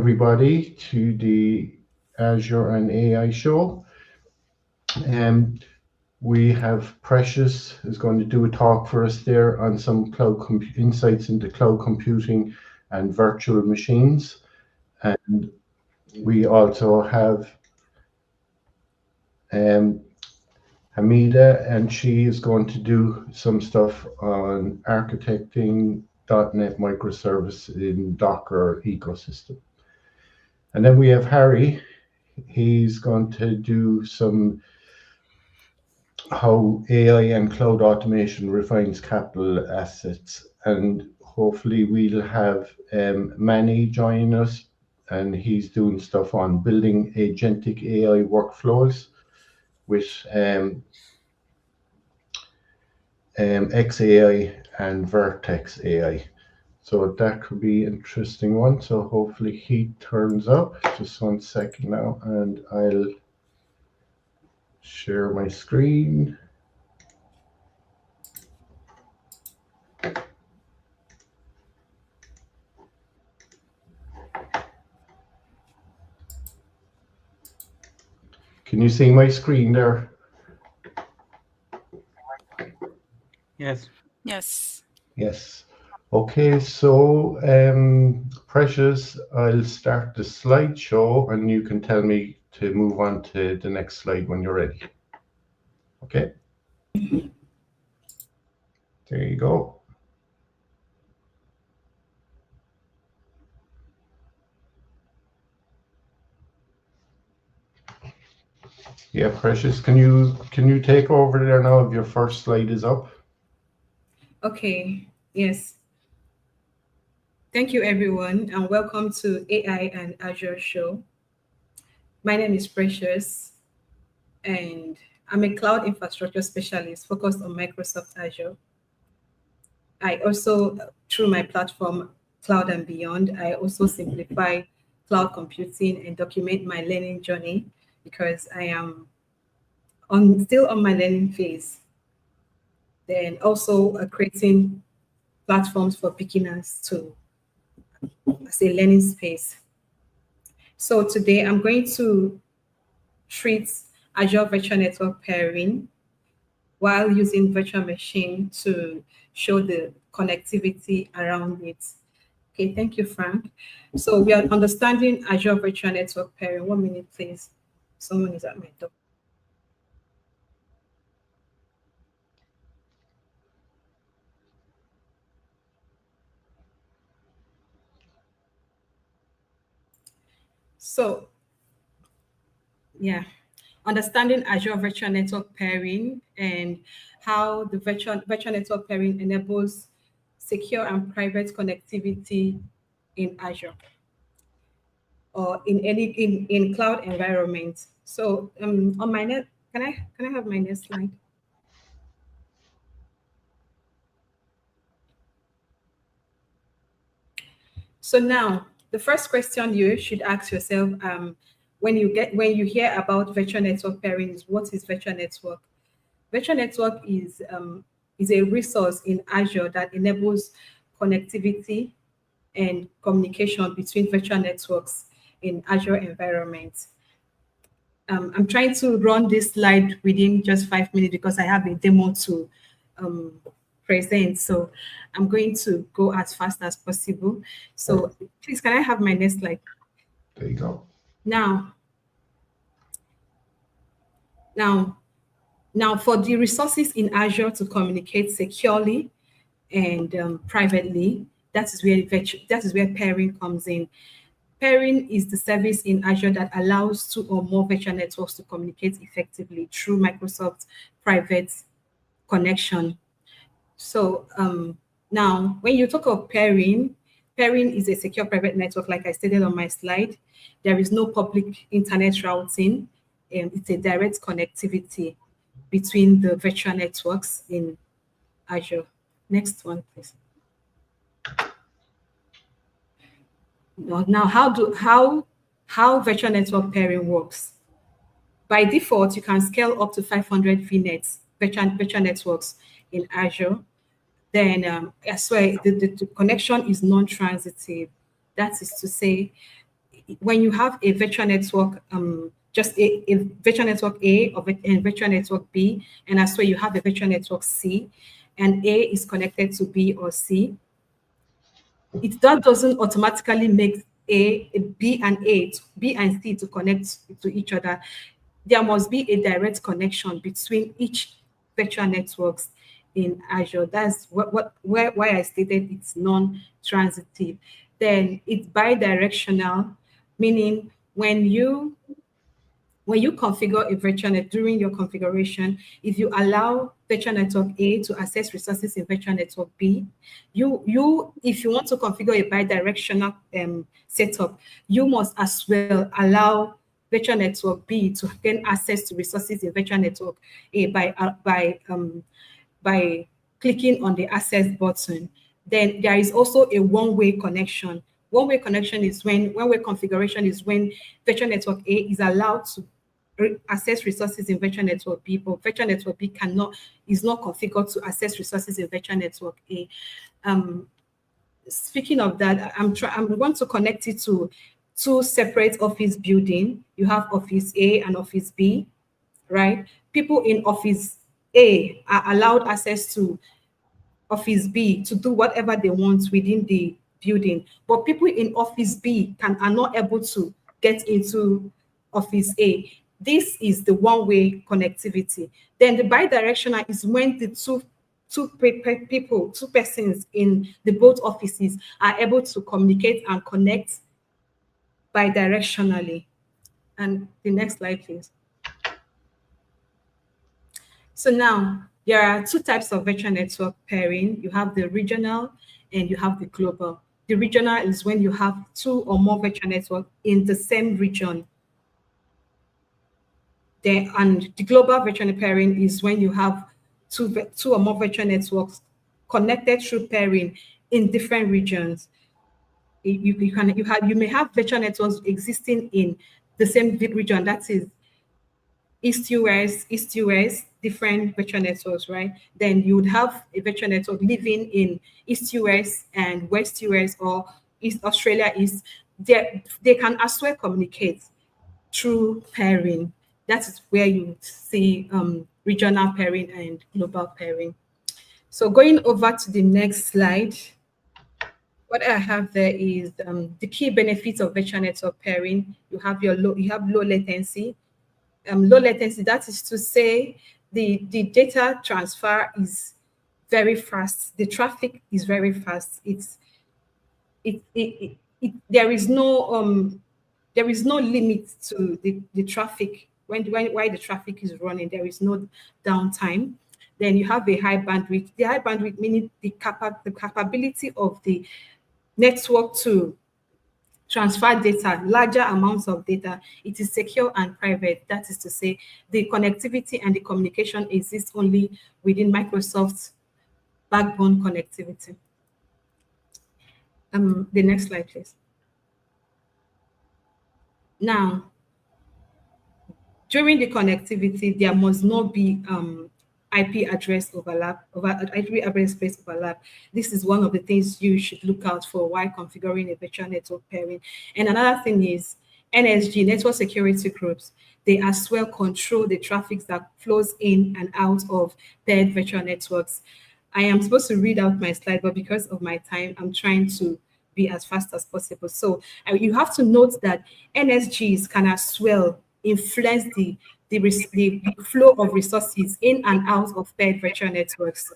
everybody to the Azure and AI Show. We have Precious is going to do a talk for us there on some insights into cloud computing and virtual machines. And we also have Amelia, and she is going to do some stuff on architecting .NET microservice in Docker ecosystem. And then we have Harry. He's going to do some how AI and cloud automation refines capital assets. And hopefully we'll have Manny join us, and he's doing stuff on building agentic AI workflows with XAI and Vertex AI. So that could be an interesting one. So hopefully he turns up. Just 1 second now, and I'll share my screen. Can you see my screen there? Yes. Yes. Yes. Okay, so Precious, I'll start the slideshow and you can tell me to move on to the next slide when you're ready. Okay. There you go. Yeah, Precious, can you take over there now if your first slide is up? Okay, yes. Thank you, everyone, and welcome to AI and Azure Show. My name is Precious, and I'm a cloud infrastructure specialist focused on Microsoft Azure. I also, through my platform, Cloud and Beyond, I also simplify cloud computing and document my learning journey because I am still on my learning phase. Then also creating platforms for beginners to as a learning space. So today I'm going to treat Azure Virtual Network Pairing while using virtual machine to show the connectivity around it. Okay, thank you, Frank. So we are understanding Azure Virtual Network Pairing. 1 minute, please. Someone is at my door. So, yeah, understanding Azure Virtual Network Pairing and how the virtual network pairing enables secure and private connectivity in Azure or in cloud environments. So on my net, can I have my next slide? So now the first question you should ask yourself when you hear about virtual network pairing is, what is virtual network? Virtual network is a resource in Azure that enables connectivity and communication between virtual networks in Azure environments. I'm trying to run this slide within just 5 minutes because I have a demo to present. So I'm going to go as fast as possible. So please, can I have my next slide? There you go. Now, for the resources in Azure to communicate securely and privately, that is where pairing comes in. Pairing is the service in Azure that allows 2 or more virtual networks to communicate effectively through Microsoft private connection. So now, when you talk of pairing is a secure private network, like I stated on my slide. There is no public internet routing. It's a direct connectivity between the virtual networks in Azure. Next one, please. Now, how virtual network pairing works? By default, you can scale up to 500 VNets, virtual networks in Azure. Then as well, the connection is non-transitive. That is to say, when you have a virtual network, just a virtual network A or a virtual network B, and as well you have a virtual network C, and A is connected to B or C, that doesn't automatically make B and C to connect to each other. There must be a direct connection between each virtual networks in Azure. That's why I stated it's non-transitive. Then it's bidirectional, meaning when you configure a virtual net during your configuration, if you allow virtual network A to access resources in virtual network B, if you want to configure a bidirectional setup, you must as well allow virtual network B to gain access to resources in virtual network A by clicking on the access button. Then there is also a one-way connection. One-way connection is one-way configuration is when virtual network A is allowed to access resources in virtual network B, but virtual network B is not configured to access resources in virtual network A. Speaking of that, I'm going to connect it to two separate office buildings. You have Office A and Office B, right? People in Office A are allowed access to Office B to do whatever they want within the building, but people in Office B are not able to get into Office A. This is the one-way connectivity. Then the bidirectional is when the two persons in the both offices are able to communicate and connect bidirectionally. And the next slide, please. So now there are two types of virtual network pairing. You have the regional and you have the global. The regional is when you have two or more virtual networks in the same region. And the global virtual pairing is when you have two or more virtual networks connected through pairing in different regions. You may have virtual networks existing in the same region, that is East US, different virtual networks, right? Then you would have a virtual network living in East US and West US or East Australia East. They can as well communicate through pairing. That is where you see regional pairing and global pairing. So going over to the next slide, what I have there is the key benefits of virtual network pairing. You have low latency. Low latency, that is to say the data transfer is very fast. The traffic is very fast. There is no limit to the traffic. While the traffic is running, there is no downtime. Then you have a high bandwidth. The high bandwidth meaning the capability of the network to transfer data, larger amounts of data. It is secure and private. That is to say, the connectivity and the communication exists only within Microsoft's backbone connectivity. The next slide, please. Now, during the connectivity, there must not be IP address space overlap. This is one of the things you should look out for while configuring a virtual network pairing. And another thing is NSG, network security groups. They as well control the traffic that flows in and out of paired virtual networks. I am supposed to read out my slide, but because of my time, I'm trying to be as fast as possible. So you have to note that NSGs can as well influence the flow of resources in and out of paired virtual networks.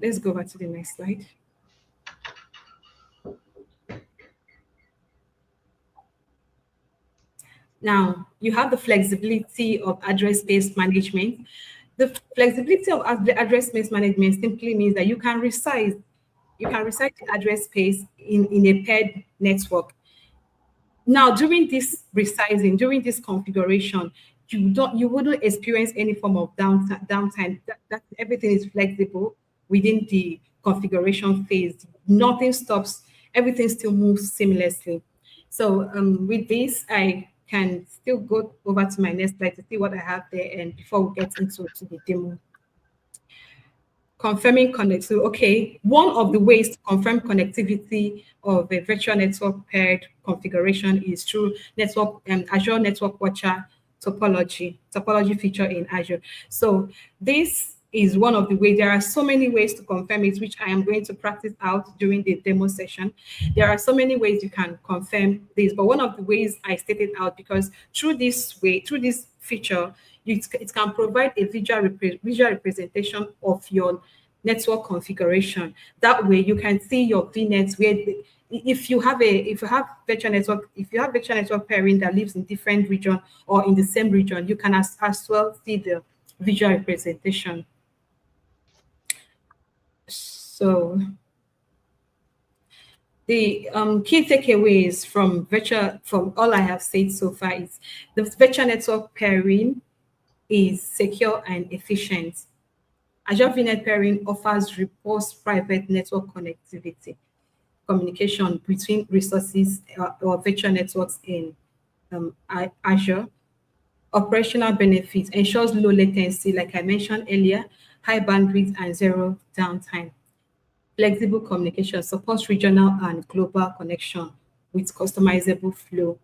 Let's go back to the next slide. Now, you have the flexibility of address space management. The flexibility of address space management simply means that you can resize the address space in a paired network. Now, during this resizing, during this configuration, you wouldn't experience any form of downtime. That everything is flexible within the configuration phase. Nothing stops. Everything still moves seamlessly. So with this, I can still go over to my next slide to see what I have there, and before we get into the demo. confirming connectivity. Okay, one of the ways to confirm connectivity of a virtual network paired configuration is through Azure Network Watcher topology feature in Azure. So this is one of the ways. There are so many ways to confirm it, which I am going to practice out during the demo session. There are so many ways you can confirm this, but one of the ways I stated out, because through this feature, it can provide a visual representation of your network configuration. That way you can see your VNets where if you have virtual network pairing that lives in different region or in the same region, you can as well see the visual representation. So the key takeaways from all I have said so far is the virtual network pairing is secure and efficient. Azure VNet pairing offers robust private network connectivity, communication between resources or virtual networks in Azure. Operational benefits ensures low latency, like I mentioned earlier, high bandwidth and zero downtime. Flexible communication supports regional and global connection with customizable flow.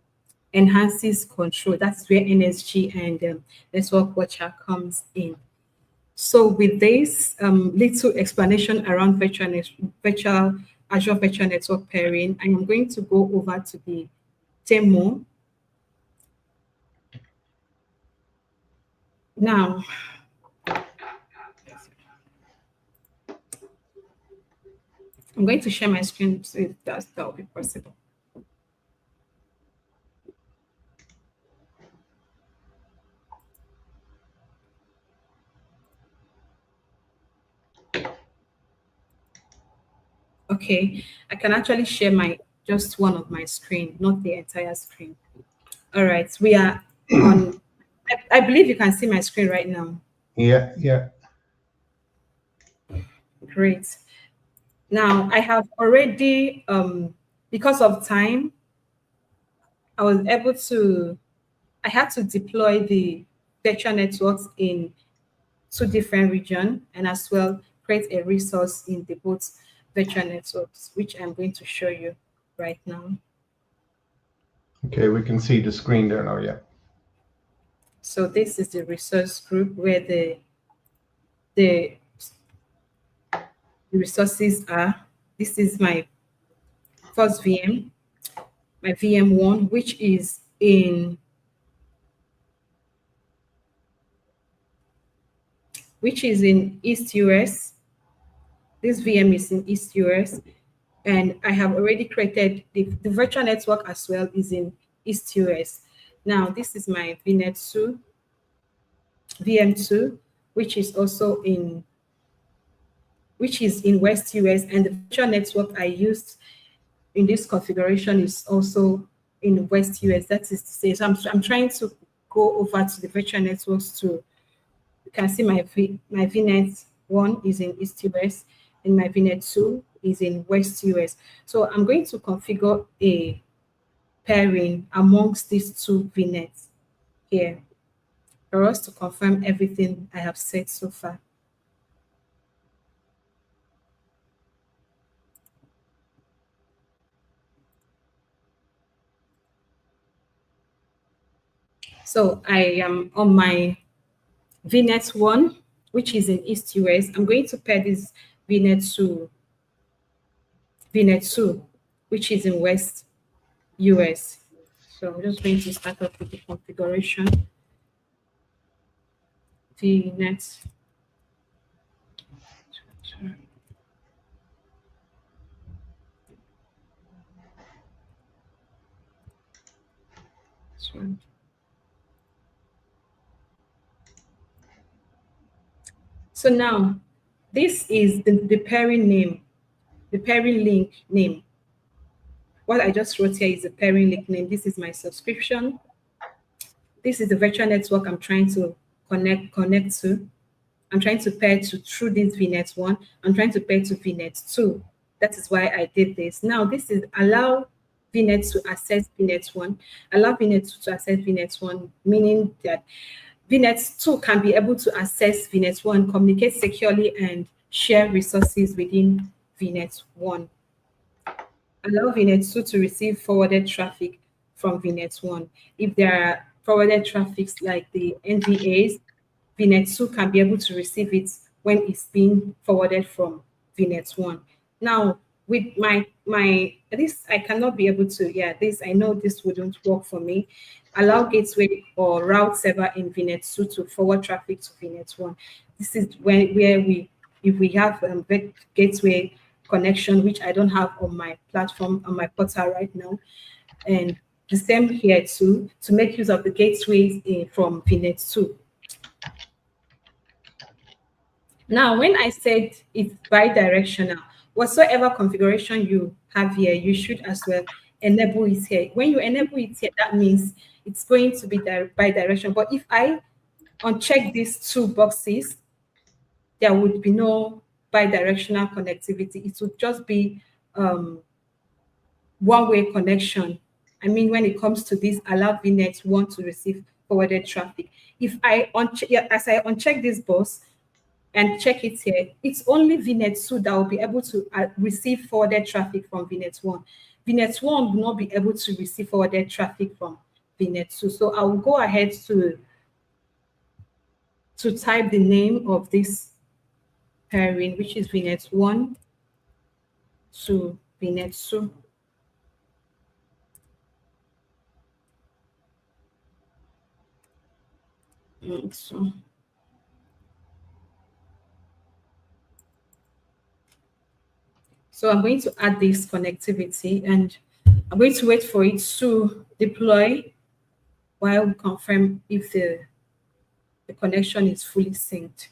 Enhances control. That's where NSG and Network Watcher comes in. So with this little explanation around Azure Virtual Network Pairing, I am going to go over to the demo. Now, I'm going to share my screen so if that will be possible. Okay, I can actually share just one of my screen, not the entire screen. All right, we are on. I believe you can see my screen right now. Yeah. Great. Now I have already, because of time, I had to deploy the virtual networks in 2 different regions and as well create a resource in the both virtual networks, which I'm going to show you right now. Okay, we can see the screen there now, yeah. So this is the resource group where the resources are. This is my first VM, my VM1, which is in East US. This VM is in East US, and I have already created the virtual network as well is in East US. Now this is my VM2, which is in West US, and the virtual network I used in this configuration is also in West US. That is to say, so I'm trying to go over to the virtual networks too. You can see my VNet 1 is in East US, and my VNet 2 is in West US. So I'm going to configure a pairing amongst these 2 VNets here for us to confirm everything I have said so far. So I am on my VNet 1, which is in East US. I'm going to pair this VNet to VNet 2, which is in West US. So I'm just going to start off with the configuration. VNet. So now, this is the pairing name, the pairing link name. What I just wrote here is the pairing link name. This is my subscription. This is the virtual network I'm trying to connect to. I'm trying to pair to through this VNet 1. I'm trying to pair to VNet 2. That is why I did this. Now, this is allow VNet to access VNet 1, allow VNet 2 to access VNet 1, meaning that VNet 2 can be able to access VNet 1, communicate securely, and share resources within VNet 1. Allow VNet 2 to receive forwarded traffic from VNet 1. If there are forwarded traffics like the NVAs, VNet 2 can be able to receive it when it's being forwarded from VNet 1. Now, with this, I cannot be able to, this, I know this wouldn't work for me. Allow gateway or route server in VNet 2 to forward traffic to VNet 1. This is where if we have gateway connection, which I don't have on my platform, on my portal right now, and the same here too, to make use of the gateways from VNet 2. Now, when I said it's bi-directional, whatsoever configuration you have here, you should as well enable it here. When you enable it here, that means it's going to be bi-directional. But if I uncheck these two boxes, there would be no bi-directional connectivity. It would just be one-way connection. I mean, when it comes to this, allow VNet 1 to receive forwarded traffic. If I as I uncheck this box and check it here, it's only VNet 2 that will be able to receive forwarded traffic from VNet 1. VNet 1 will not be able to receive forwarded traffic from VNet 2. So I will go ahead to type the name of this pairing, which is VNet 1 to VNet 2. So I'm going to add this connectivity, and I'm going to wait for it to deploy while we confirm if the connection is fully synced.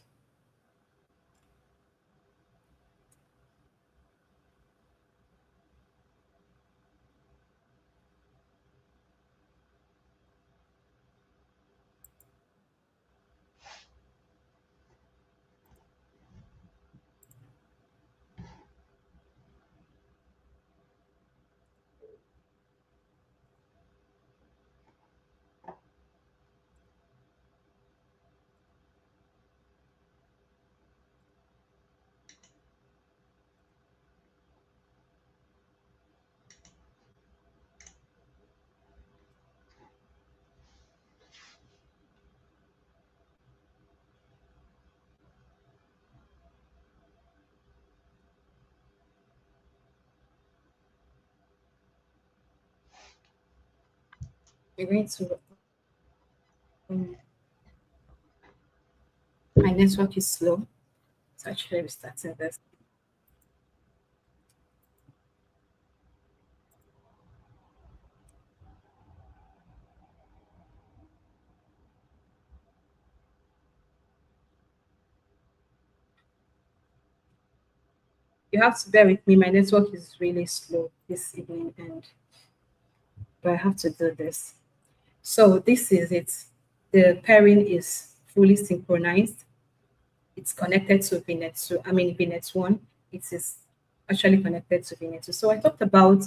We're going to my network is slow. It's actually restarting this. You have to bear with me. My network is really slow this evening, but I have to do this. So this is it. The pairing is fully synchronized. It's connected to VNet 2. I mean VNet 1. It is actually connected to VNet 2. So I talked about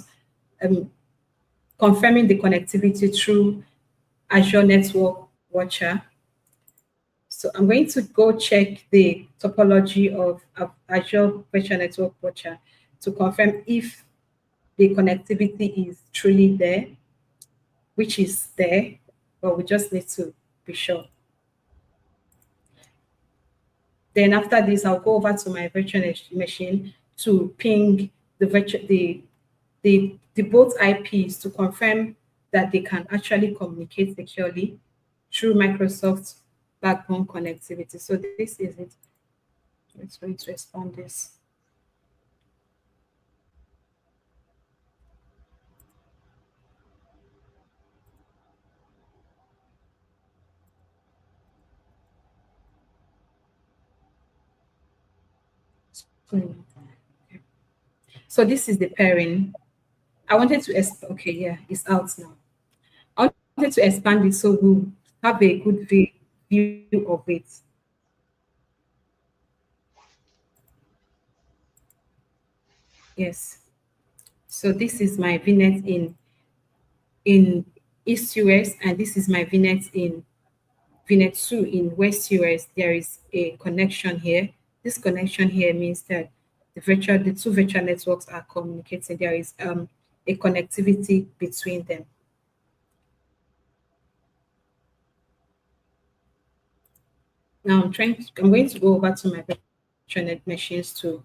confirming the connectivity through Azure Network Watcher. So I'm going to go check the topology of Azure Virtual Network Watcher to confirm if the connectivity is truly there, which is there, but we just need to be sure. Then after this, I'll go over to my virtual machine to ping the both IPs to confirm that they can actually communicate securely through Microsoft backbone connectivity. So this is it. It's going to expand this. So this is the pairing. I wanted to okay, yeah, it's out now. I wanted to expand it so we'll have a good view of it. Yes. So this is my VNet in East US, and this is my VNet 2 in West US. There is a connection here this connection here means that the two virtual networks are communicating. There is a connectivity between them. Now I'm going to go over to my virtual net machines to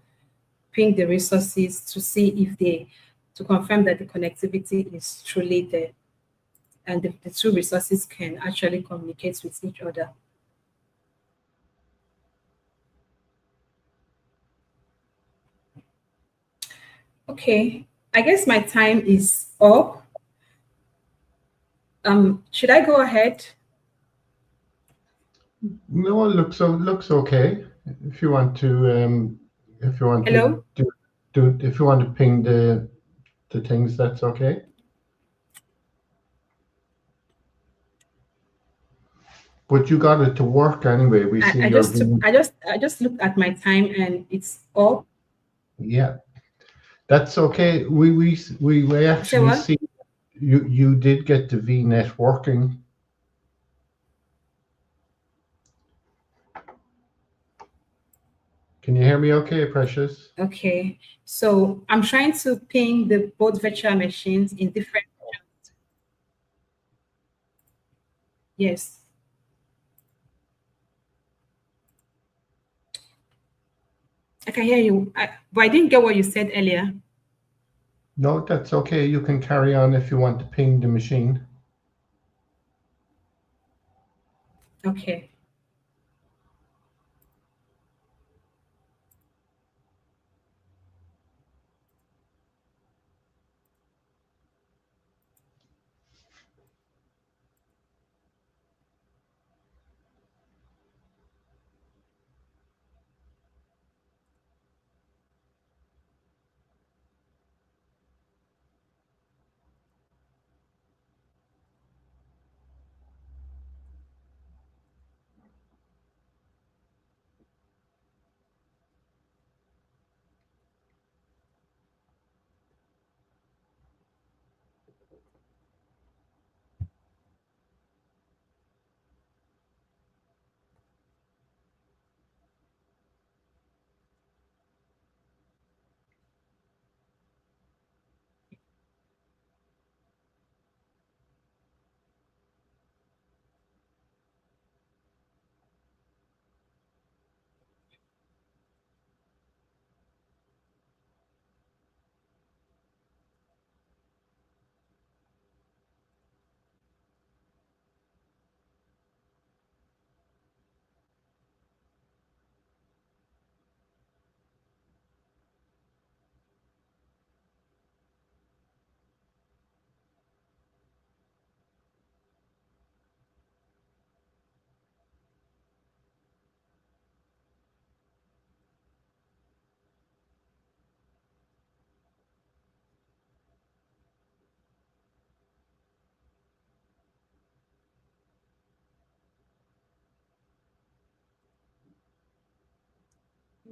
ping the resources to see if to confirm that the connectivity is truly there and the two resources can actually communicate with each other. Okay, I guess my time is up. Should I go ahead? No, it looks okay. If you want to, Hello? if you want to ping the things, that's okay. But you got it to work anyway. We see I just looked at my time and it's up. Yeah, that's okay. We actually see you did get the VNet working. Can you hear me okay, Precious? Okay, so I'm trying to ping both virtual machines in different regions. Yes. I can hear you, but I didn't get what you said earlier. No, that's okay. You can carry on if you want to ping the machine. Okay.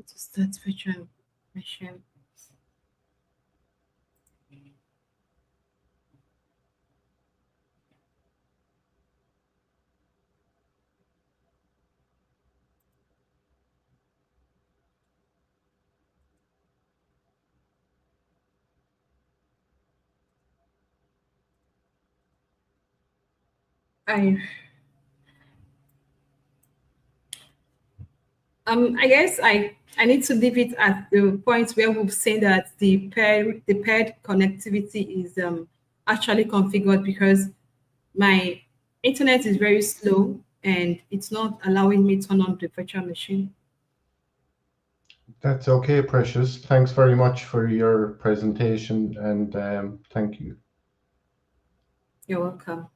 To start virtual machine. I guess I need to leave it at the point where we've seen that the paired connectivity is actually configured because my internet is very slow and it's not allowing me to turn on the virtual machine. That's okay, Precious. Thanks very much for your presentation and thank you. You're welcome.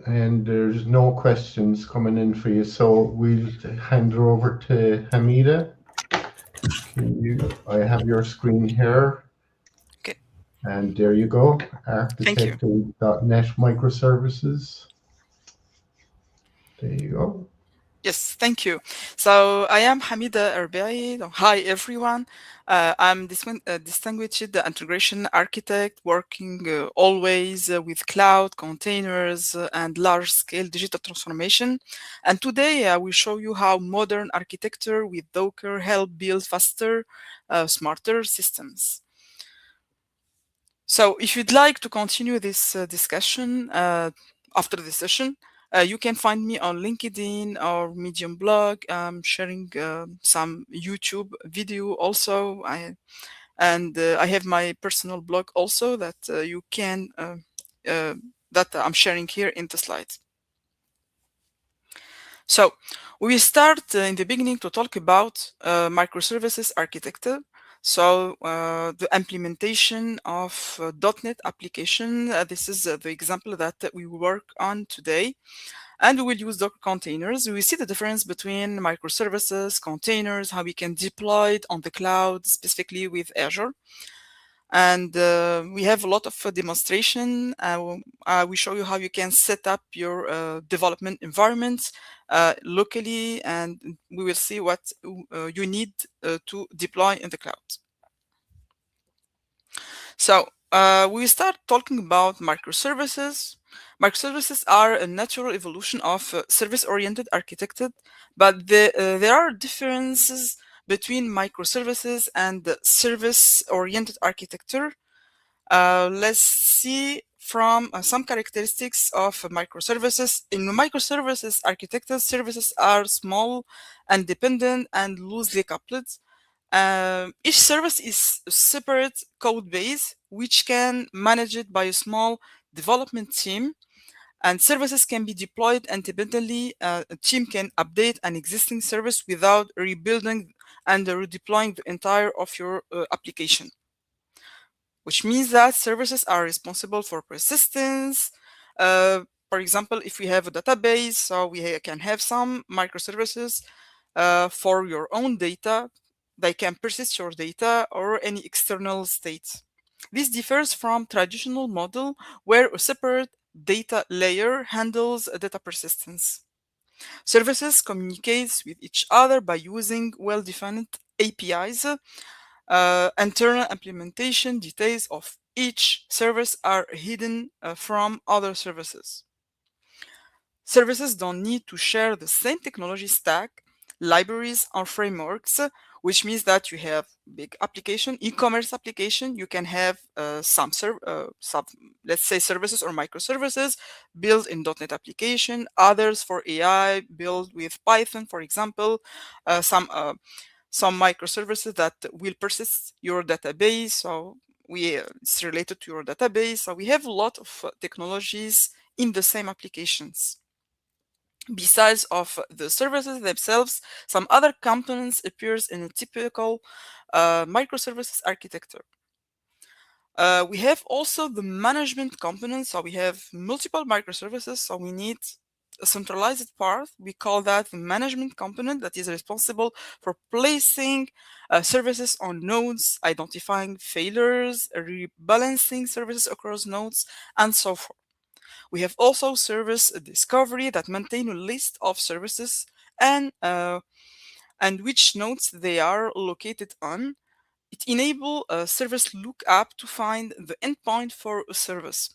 And there's no questions coming in for you, so we'll hand it over to Hamida. I have your screen here. Okay. And there you go, architect.net microservices. There you go. Yes, thank you. So I am Hamida Erbai. Hi, everyone. I'm distinguished integration architect working always with cloud, containers, and large-scale digital transformation. And today I will show you how modern architecture with Docker help build faster, smarter systems. So if you'd like to continue this discussion after the session, you can find me on LinkedIn or Medium blog. I'm sharing some YouTube video also. I have my personal blog also that you can that I'm sharing here in the slides. So we start in the beginning to talk about microservices architecture. So the implementation of .NET application, this is the example that we work on today. And we will use Docker containers. We see the difference between microservices, containers, how we can deploy it on the cloud, specifically with Azure. And we have a lot of demonstration. We show you how you can set up your development environment locally, and we will see what you need to deploy in the cloud. So we start talking about microservices. Microservices are a natural evolution of service-oriented architecture, but there are differences between microservices and service-oriented architecture. Let's see from some characteristics of microservices. In microservices architecture, services are small, independent, and loosely coupled. Each service is a separate code base, which can manage it by a small development team, and services can be deployed independently. A team can update an existing service without rebuilding and redeploying the entire of your application, which means that services are responsible for persistence. For example, if we have a database, so we can have some microservices for your own data. They can persist your data or any external state. This differs from traditional model where a separate data layer handles data persistence. Services communicate with each other by using well-defined APIs. Internal implementation details of each service are hidden from other services. Services don't need to share the same technology stack, libraries, or frameworks, which means that you have big application, e-commerce application, you can have some, let's say, services or microservices built in .NET application, others for AI built with Python, for example, some microservices that will persist your database. So it's related to your database. So we have a lot of technologies in the same applications. Besides of the services themselves, some other components appears in a typical microservices architecture. We have also the management components. So we have multiple microservices. So we need a centralized part. We call that the management component that is responsible for placing services on nodes, identifying failures, rebalancing services across nodes, and so forth. We have also service discovery that maintain a list of services and which nodes they are located on. It enables a service lookup to find the endpoint for a service.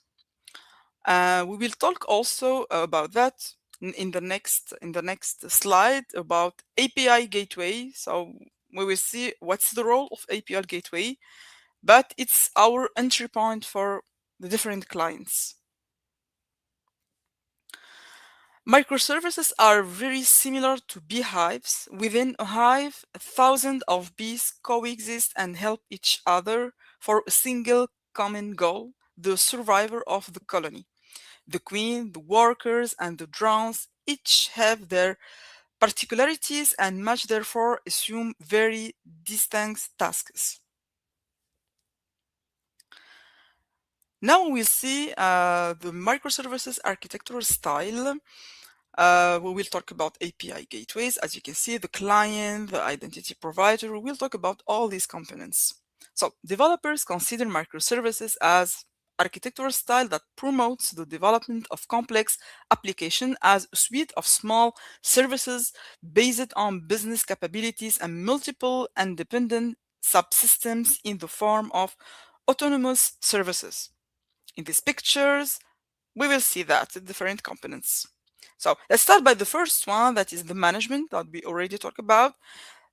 We will talk also about that in the next slide about API gateway. So we will see what's the role of API gateway, but it's our entry point for the different clients. Microservices are very similar to beehives. Within a hive, 1,000 of bees coexist and help each other for a single common goal, the survival of the colony. The queen, the workers, and the drones each have their particularities and must therefore assume very distinct tasks. Now we'll see the microservices architectural style. We will talk about API gateways. As you can see, the client, the identity provider, we'll talk about all these components. So developers consider microservices as architectural style that promotes the development of complex application as a suite of small services based on business capabilities and multiple independent subsystems in the form of autonomous services. In these pictures, we will see that different components. So let's start by the first one, that is the management that we already talked about.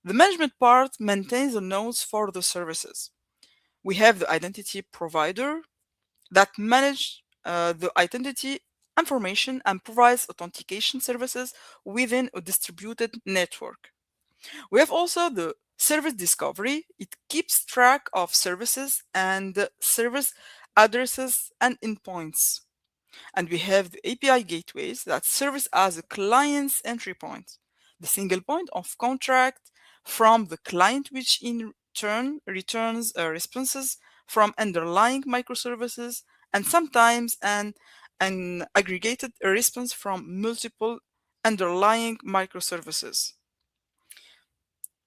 The management part maintains the nodes for the services. We have the identity provider that manage the identity information and provides authentication services within a distributed network. We have also the service discovery. It keeps track of services and service addresses and endpoints. And we have the API gateways that serves as a client's entry point, the single point of contract from the client, which in turn returns responses from underlying microservices and sometimes an aggregated response from multiple underlying microservices.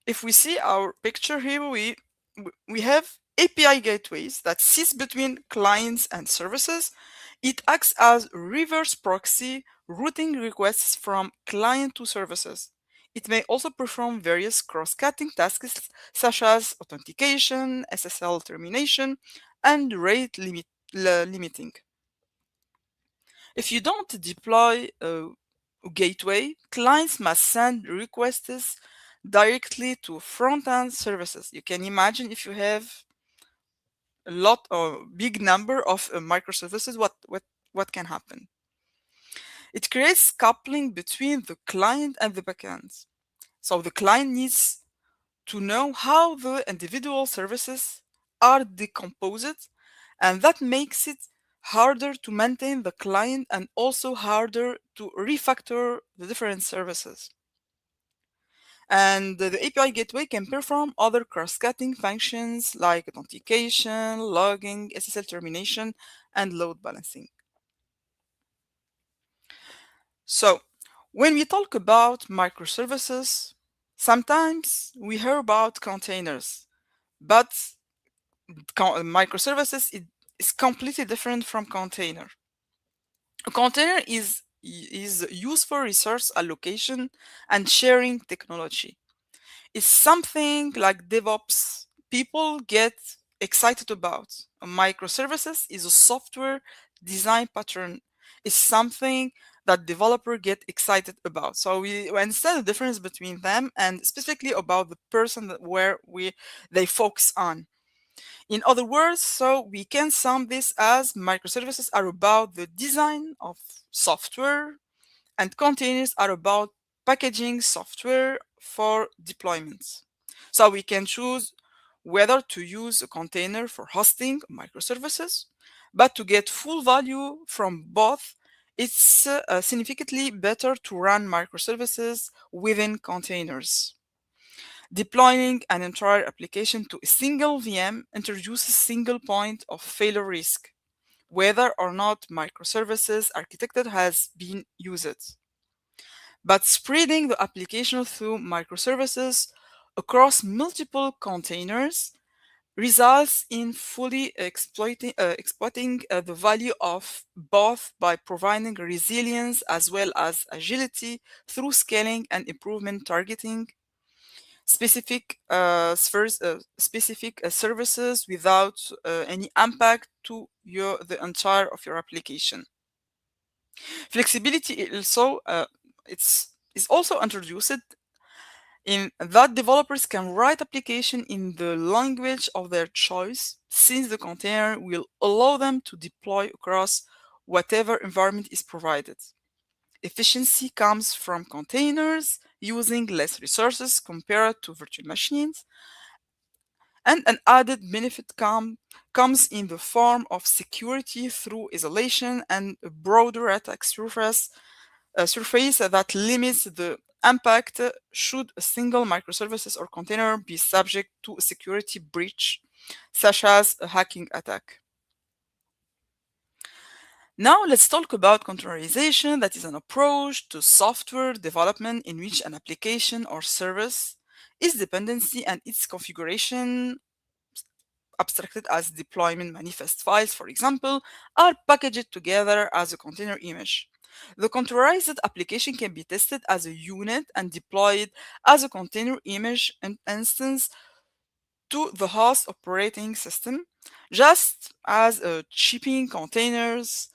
If we see our picture here, we have API gateways that sits between clients and services. It acts as reverse proxy, routing requests from client to services. It may also perform various cross-cutting tasks such as authentication, SSL termination, and rate limiting. If you don't deploy a gateway, clients must send requests directly to front-end services. You can imagine if you have a lot or big number of microservices, what can happen. It creates coupling between the client and the backend. So the client needs to know how the individual services are decomposed, and that makes it harder to maintain the client and also harder to refactor the different services. And the API gateway can perform other cross-cutting functions like authentication, logging, SSL termination, and load balancing. So, when we talk about microservices, sometimes we hear about containers, but microservices is completely different from container. A container is used for resource allocation and sharing technology. It's something like DevOps people get excited about. A microservices is a software design pattern. It's something that developer get excited about. So we understand the difference between them and specifically about the person that where they focus on. In other words, so we can sum this as microservices are about the design of software and containers are about packaging software for deployments. So we can choose whether to use a container for hosting microservices, but to get full value from both, it's significantly better to run microservices within containers. Deploying an entire application to a single VM introduces single point of failure risk, whether or not microservices architecture has been used. But spreading the application through microservices across multiple containers results in fully exploiting the value of both by providing resilience as well as agility through scaling and improvement targeting specific services without any impact to the entire of your application. Flexibility is also introduced in that developers can write application in the language of their choice, since the container will allow them to deploy across whatever environment is provided. Efficiency comes from containers using less resources compared to virtual machines, and an added benefit comes in the form of security through isolation and a broader attack surface that limits the impact should a single microservices or container be subject to a security breach, such as a hacking attack. Now let's talk about containerization, that is an approach to software development in which an application or service, its dependency and its configuration abstracted as deployment manifest files, for example, are packaged together as a container image. The containerized application can be tested as a unit and deployed as a container image and instance to the host operating system, just as shipping containers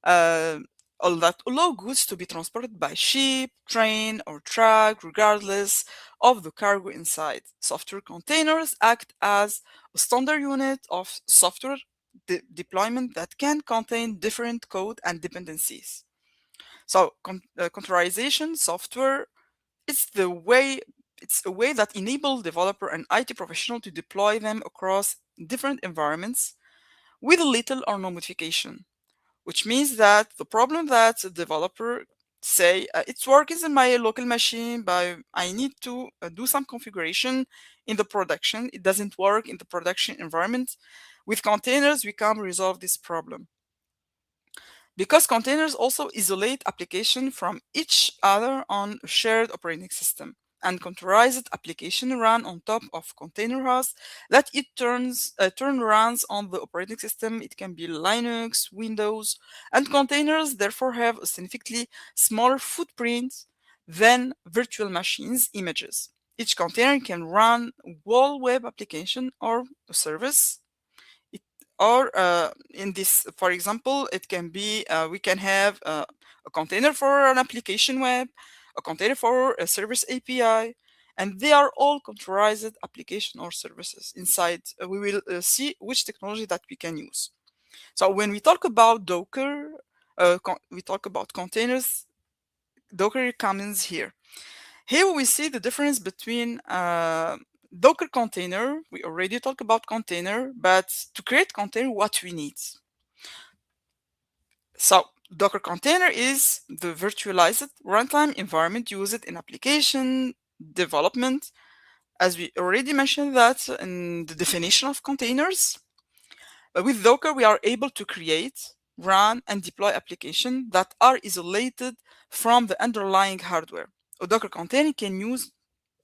uh, all that allow goods to be transported by ship, train, or truck, regardless of the cargo inside. Software containers act as a standard unit of software deployment that can contain different code and dependencies. So, containerization software is the way it's a way that enables developer and IT professional to deploy them across different environments with little or no modification, which means that the problem that the developer say it's working in my local machine, but I need to do some configuration in the production. It doesn't work in the production environment. With containers, we can resolve this problem. Because containers also isolate application from each other on a shared operating system, and containerized application run on top of container host that it turn runs on the operating system. It can be Linux, Windows, and containers therefore have a significantly smaller footprint than virtual machines images. Each container can run whole web application or a service, or in this, for example, it can be we can have a container for an application web, a container for a service API, and they are all containerized application or services. Inside we will see which technology that we can use. So when we talk about Docker, we talk about containers. Docker comes here. Here we see the difference between Docker container. We already talked about container, but to create container, what we need. So Docker container is the virtualized runtime environment used in application development. As we already mentioned that in the definition of containers, with Docker, we are able to create, run, and deploy applications that are isolated from the underlying hardware. A Docker container can use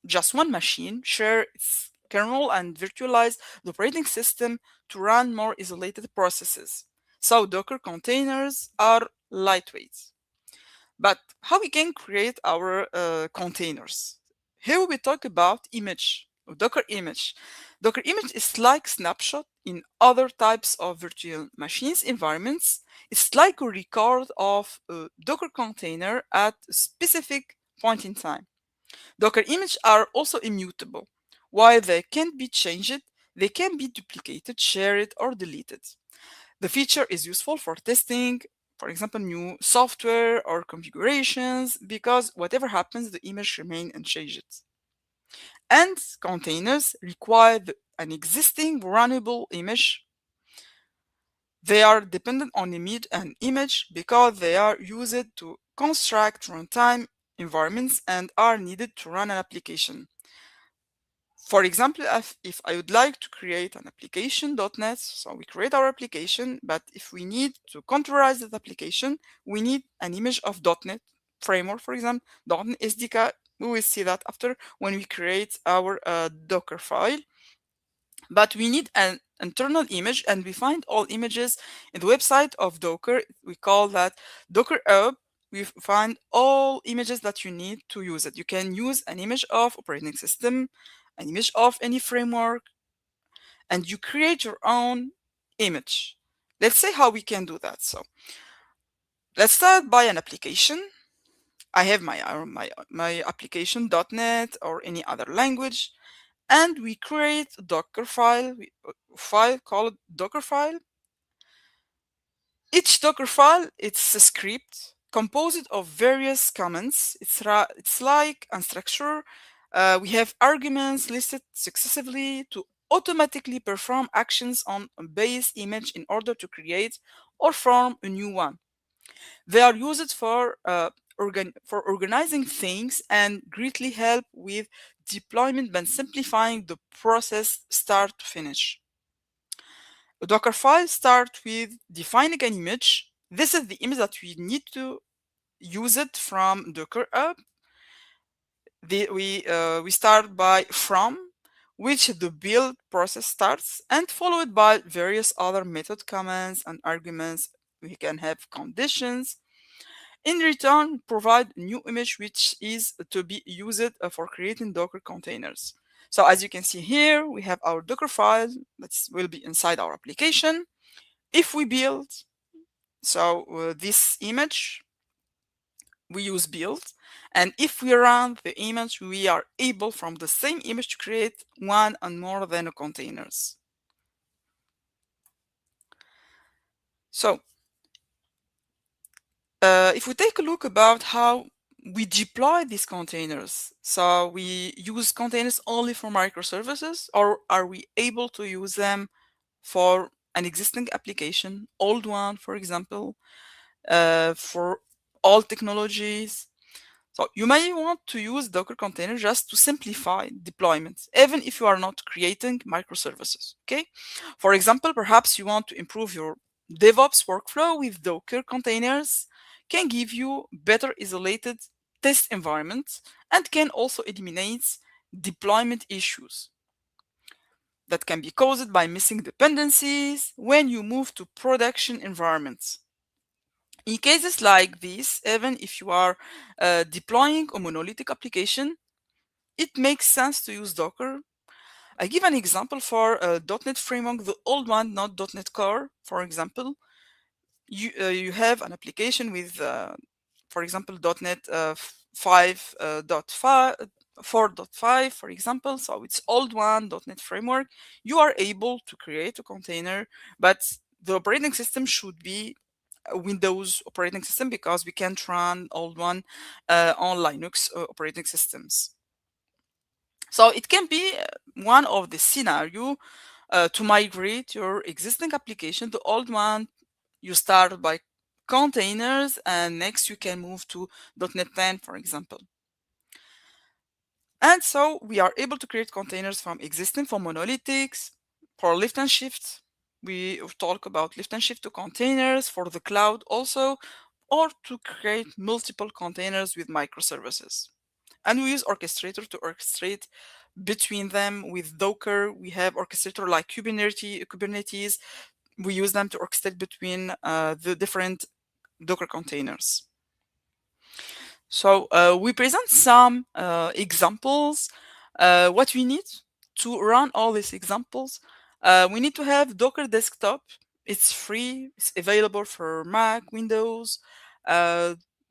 just one machine, share its kernel, and virtualize the operating system to run more isolated processes. So Docker containers are lightweight. But how we can create our containers? Here we talk about image, Docker image. Docker image is like snapshot in other types of virtual machines environments. It's like a record of a Docker container at a specific point in time. Docker images are also immutable. While they can't be changed, they can be duplicated, shared, or deleted. The feature is useful for testing, for example, new software or configurations, because whatever happens, the image remains unchanged. And containers require an existing runnable image. They are dependent on an image because they are used to construct runtime environments and are needed to run an application. For example, if I would like to create an application.NET, so we create our application, but if we need to containerize that application, we need an image of .NET framework, for example, .NET SDK. We will see that after when we create our Docker file. But we need an internal image, and we find all images in the website of Docker. We call that Docker Hub. We find all images that you need to use it. You can use an image of operating system, an image of any framework, and you create your own image. Let's say how we can do that. So let's start by an application. I have my application.NET or any other language, and we create a Docker file, called Docker file. Each Docker file, it's a script composed of various commands. It's like unstructured. We have arguments listed successively to automatically perform actions on a base image in order to create or form a new one. They are used for organizing things and greatly help with deployment by simplifying the process start to finish. A Docker file starts with defining an image. This is the image that we need to use it from Docker Hub. We start by from. which the build process starts, and followed by various other method commands and arguments. We can have conditions. In return, provide new image which is to be used for creating Docker containers. So as you can see here, we have our Docker file that will be inside our application. If we build, this image, we use build, and if we run the image, we are able from the same image to create one and more than containers. So if we take a look about how we deploy these containers, so we use containers only for microservices, or are we able to use them for an existing application, old one, for example, for all technologies? So you may want to use Docker container just to simplify deployment, even if you are not creating microservices, okay? For example, perhaps you want to improve your DevOps workflow with Docker containers, can give you better isolated test environments, and can also eliminate deployment issues that can be caused by missing dependencies when you move to production environments. In cases like this, even if you are deploying a monolithic application, it makes sense to use Docker. I give an example for .NET Framework, the old one, not .NET Core, for example. You have an application with, for example, .NET 5.5, 4.5, for example. So it's old one, .NET Framework. You are able to create a container, but the operating system should be a Windows operating system, because we can't run old one on Linux operating systems. So it can be one of the scenario to migrate your existing application. The old one, you start by containers, and next you can move to .NET 10, for example. And so we are able to create containers from existing, for monolithics, for lift and shift. We talk about lift and shift to containers for the cloud also, or to create multiple containers with microservices. And we use orchestrator to orchestrate between them. With Docker, we have orchestrator like Kubernetes. We use them to orchestrate between the different Docker containers. So we present some examples. What we need to run all these examples, we need to have Docker Desktop. It's free. It's available for Mac, Windows.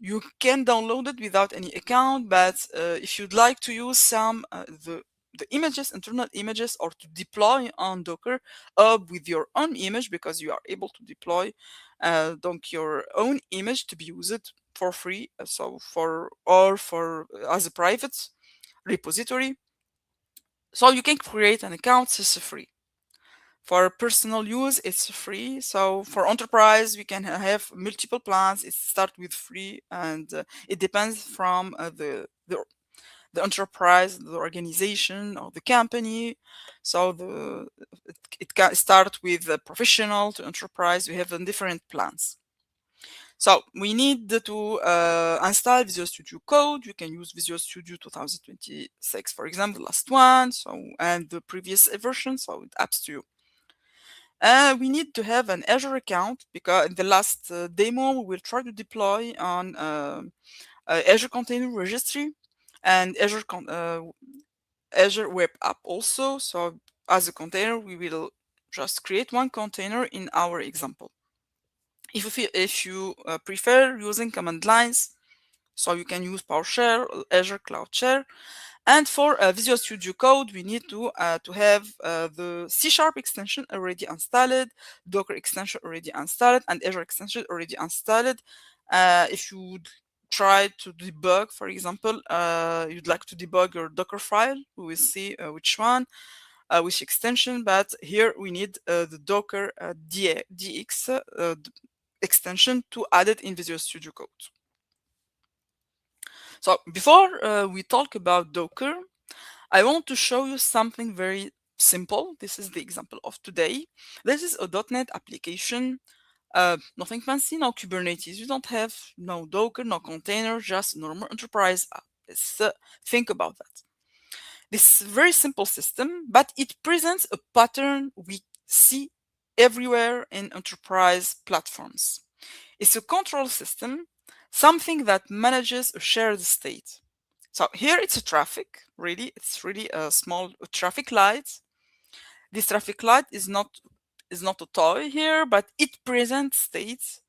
You can download it without any account, but if you'd like to use some the images, internal images, or to deploy on Docker with your own image, because you are able to deploy your own image to be used for free, so for as a private repository. So you can create an account. It's free. For personal use, it's free. So for enterprise, we can have multiple plans. It starts with free, and it depends from the enterprise, the organization, or the company. So it can start with professional to enterprise. We have different plans. So we need to install Visual Studio Code. You can use Visual Studio 2026, for example, the last one, and the previous version. So it's up to you. We need to have an Azure account, because in the last demo we will try to deploy on Azure Container Registry and Azure Web App also. So as a container, we will just create one container in our example. If you prefer using command lines, so you can use PowerShell, Azure Cloud Share. And for Visual Studio Code, we need to have the C# extension already installed, Docker extension already installed, and Azure extension already installed. If you would try to debug, for example, you'd like to debug your Docker file, we will see which one, which extension, but here we need the Docker DX extension to add it in Visual Studio Code. So before we talk about Docker, I want to show you something very simple. This is the example of today. This is a .NET application, nothing fancy, no Kubernetes. You don't have no Docker, no container, just normal enterprise app. Let's think about that. This very simple system, but it presents a pattern we see everywhere in enterprise platforms. It's a control system, something that manages a shared state. So here it's a traffic, really, it's really a small traffic light. This traffic light is not a toy here, but it presents states,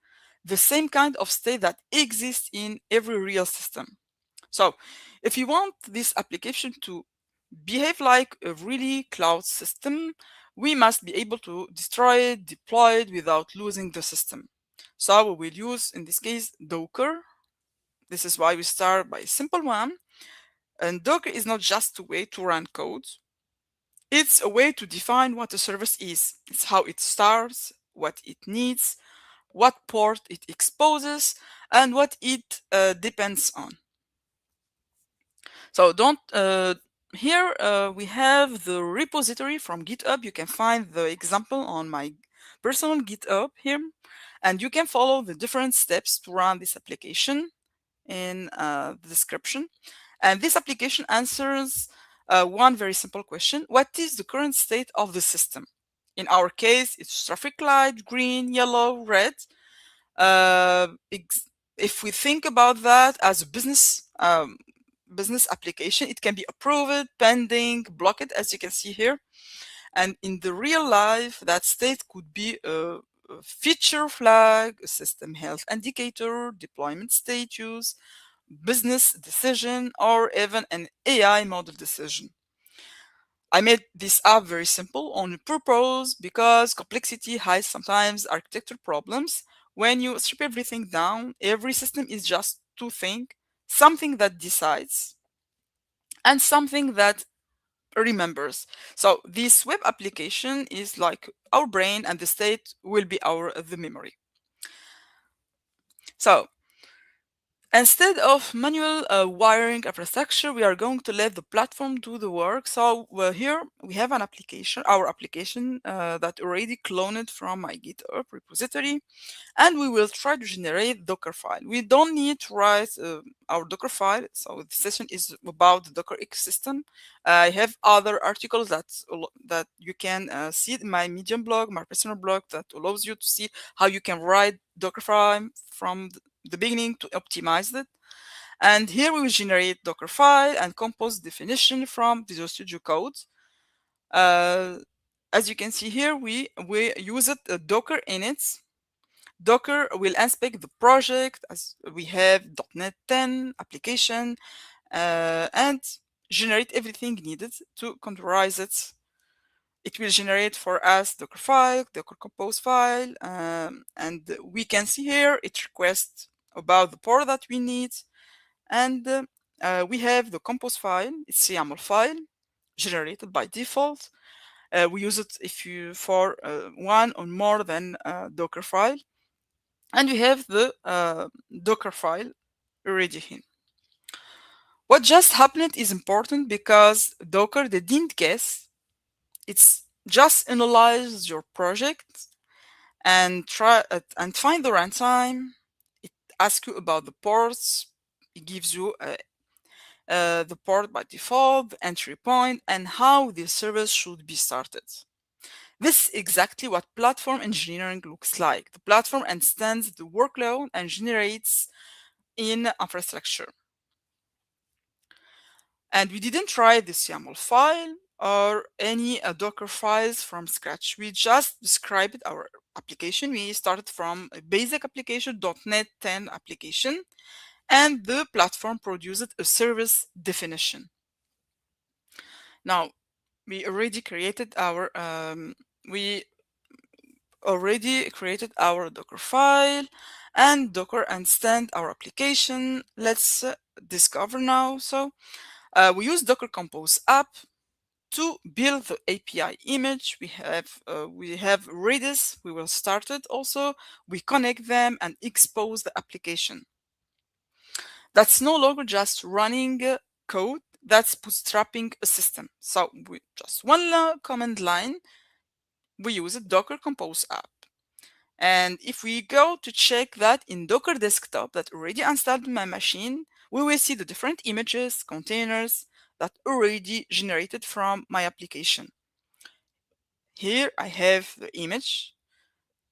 the same kind of state that exists in every real system. So if you want this application to behave like a really cloud system, we must be able to destroy it, deploy it without losing the system. So we will use, in this case, Docker. This is why we start by a simple one. And Docker is not just a way to run code. It's a way to define what a service is. It's how it starts, what it needs, what port it exposes, and what it depends on. So here we have the repository from GitHub. You can find the example on my personal GitHub here, and you can follow the different steps to run this application in the description. And this application answers one very simple question: what is the current state of the system? In our case, it's traffic light, green, yellow, red. If we think about that as a business application, it can be approved, pending, blocked, as you can see here. And in the real life, that state could be a feature flag, a system health indicator, deployment status, business decision, or even an AI model decision. I made this app very simple on purpose because complexity hides sometimes architecture problems. When you strip everything down, every system is just two things: something that decides and something that remembers. So this web application is like our brain, and the state will be the memory. So instead of manual wiring infrastructure, we are going to let the platform do the work. So here we have an application, our application that already cloned from my GitHub repository, and we will try to generate Docker file. We don't need to write our Docker file. So the session is about the Docker ecosystem. I have other articles that you can see in my Medium blog, my personal blog, that allows you to see how you can write Docker file from the beginning to optimize it. And here we will generate Docker file and compose definition from Visual Studio Code. As you can see here, we use Docker init. Docker will inspect the project as we have .NET 10 application and generate everything needed to containerize it. It will generate for us Docker file, Docker compose file, and we can see here it requests about the port that we need. And we have the compose file, it's a YAML file generated by default. We use it for one or more than Docker file. And we have the Docker file already here. What just happened is important because Docker, they didn't guess. It's just analyze your project and try and find the runtime. It asks you about the ports. It gives you the port by default, the entry point, and how the service should be started. This is exactly what platform engineering looks like. The platform understands the workload and generates in infrastructure. And we didn't try this YAML file or any Docker files from scratch. We just described our application. We started from a basic application, .NET 10 application, and the platform produced a service definition. Now, we already created our Docker file, and Docker understand our application. Let's discover now. So we use Docker Compose app to build the API image. We have Redis. We will start it also. We connect them and expose the application. That's no longer just running code. That's bootstrapping a system. So with just one command line, we use a Docker Compose app. And if we go to check that in Docker Desktop that already installed in my machine, we will see the different images, containers, that already generated from my application. Here I have the image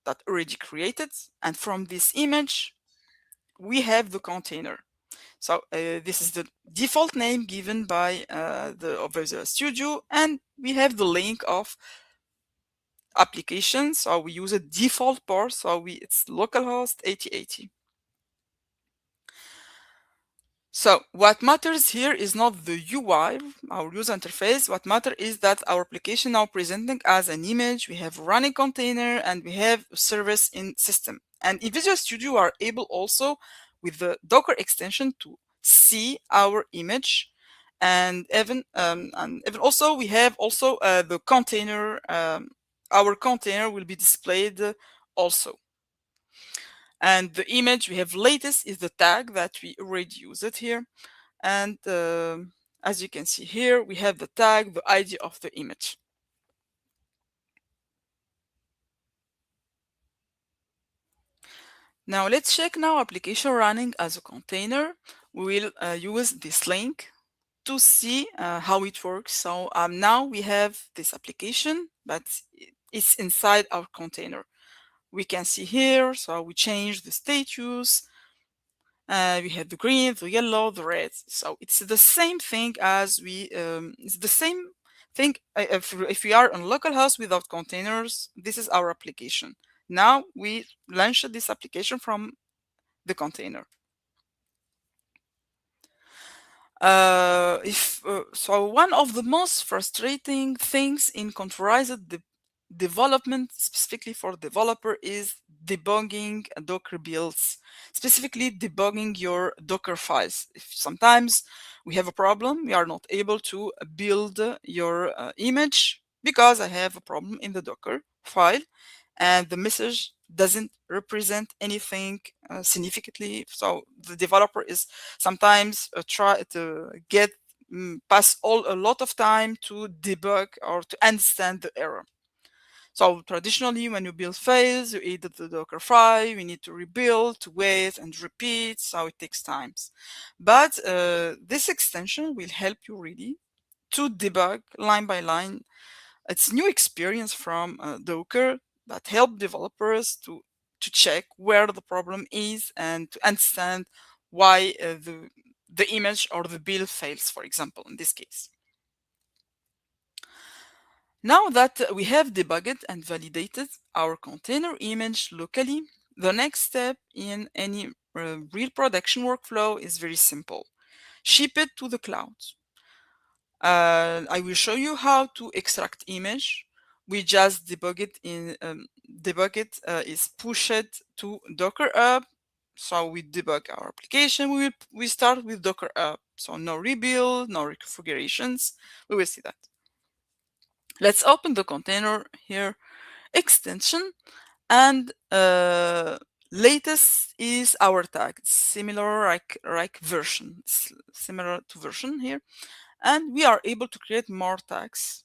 that already created, and from this image we have the container. So this is the default name given by the studio, and we have the link of application. So we use a default port, so it's localhost 8080. So what matters here is not the UI, our user interface. What matters is that our application now presenting as an image, we have running container, and we have service in system. And in Visual Studio, we are able also with the Docker extension to see our image, and even also we have also the container. Our container will be displayed also. And the image we have latest is the tag that we already used here. And as you can see here, we have the tag, the ID of the image. Now let's check now application running as a container. We will use this link to see how it works. So now we have this application, but it's inside our container. We can see here, so we change the status. We have the green, the yellow, the red. So it's the same thing as it's the same thing. If we are on localhost without containers, this is our application. Now we launch this application from the container. So one of the most frustrating things in containerized development, specifically for developer, is debugging Docker builds, specifically debugging your Docker files. If sometimes we have a problem, we are not able to build your image because I have a problem in the Docker file, and the message doesn't represent anything significantly. So the developer is sometimes try to get pass a lot of time to debug or to understand the error. So traditionally, when you build files, you edit the Docker file, you need to rebuild, to wait and repeat, so it takes time. But this extension will help you really to debug line by line. It's new experience from Docker that help developers to check where the problem is and to understand why the image or the build fails, for example, in this case. Now that we have debugged and validated our container image locally, the next step in any real production workflow is very simple. Ship it to the cloud. I will show you how to extract image. We just debug it in is push it to Docker Hub. So we debug our application. We start with Docker Hub. So no rebuild, no reconfigurations. We will see that. Let's open the container here, extension, and latest is our tag. It's similar like version, it's similar to version here. And we are able to create more tags,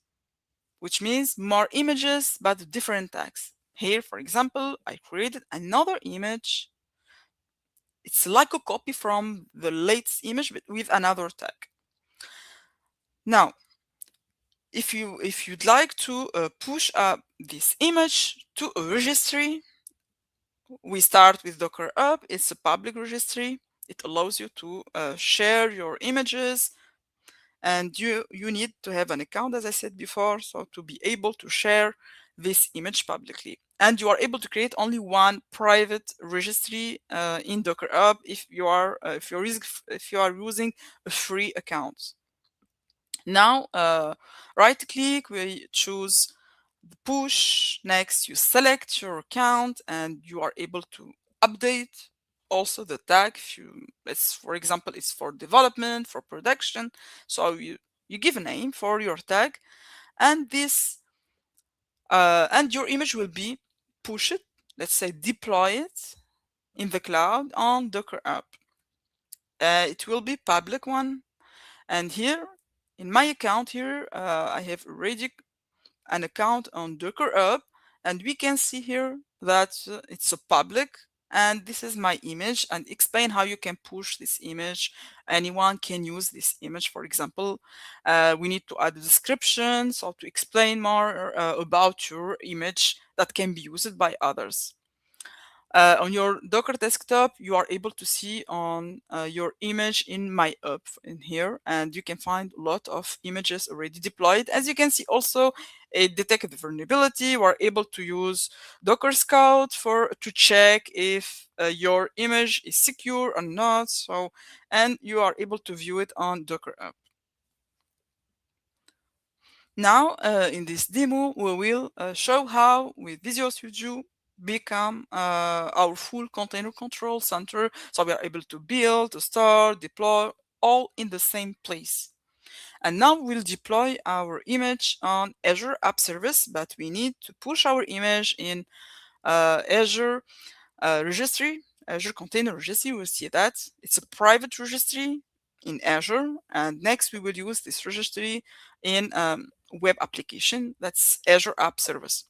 which means more images, but different tags. Here, for example, I created another image. It's like a copy from the latest image, but with another tag. Now, if you'd like to push up this image to a registry, we start with Docker Hub. It's a public registry. It allows you to share your images, and you need to have an account, as I said before, so to be able to share this image publicly. And you are able to create only one private registry in Docker Hub if you are using a free account. Now, right click, we choose the push. Next, you select your account and you are able to update also the tag. For example, it's for development, for production. So you give a name for your tag, and and your image will be pushed, let's say deploy it in the cloud on Docker Hub. It will be public one. And here in my account here, I have already an account on Docker Hub, and we can see here that it's a public, and this is my image, and explain how you can push this image. Anyone can use this image. For example, we need to add a description, so to explain more about your image that can be used by others. On your Docker desktop, you are able to see on your image in my up in here, and you can find a lot of images already deployed. As you can see, also it detected the vulnerability. You are able to use Docker Scout to check if your image is secure or not. So, and you are able to view it on Docker Up. Now, in this demo, we will show how with Visual Studio become our full container control center. So we are able to build, to store, deploy, all in the same place. And now we'll deploy our image on Azure App Service, but we need to push our image in Azure registry, Azure Container Registry. We'll see that it's a private registry in Azure. And next we will use this registry in web application, that's Azure App Service.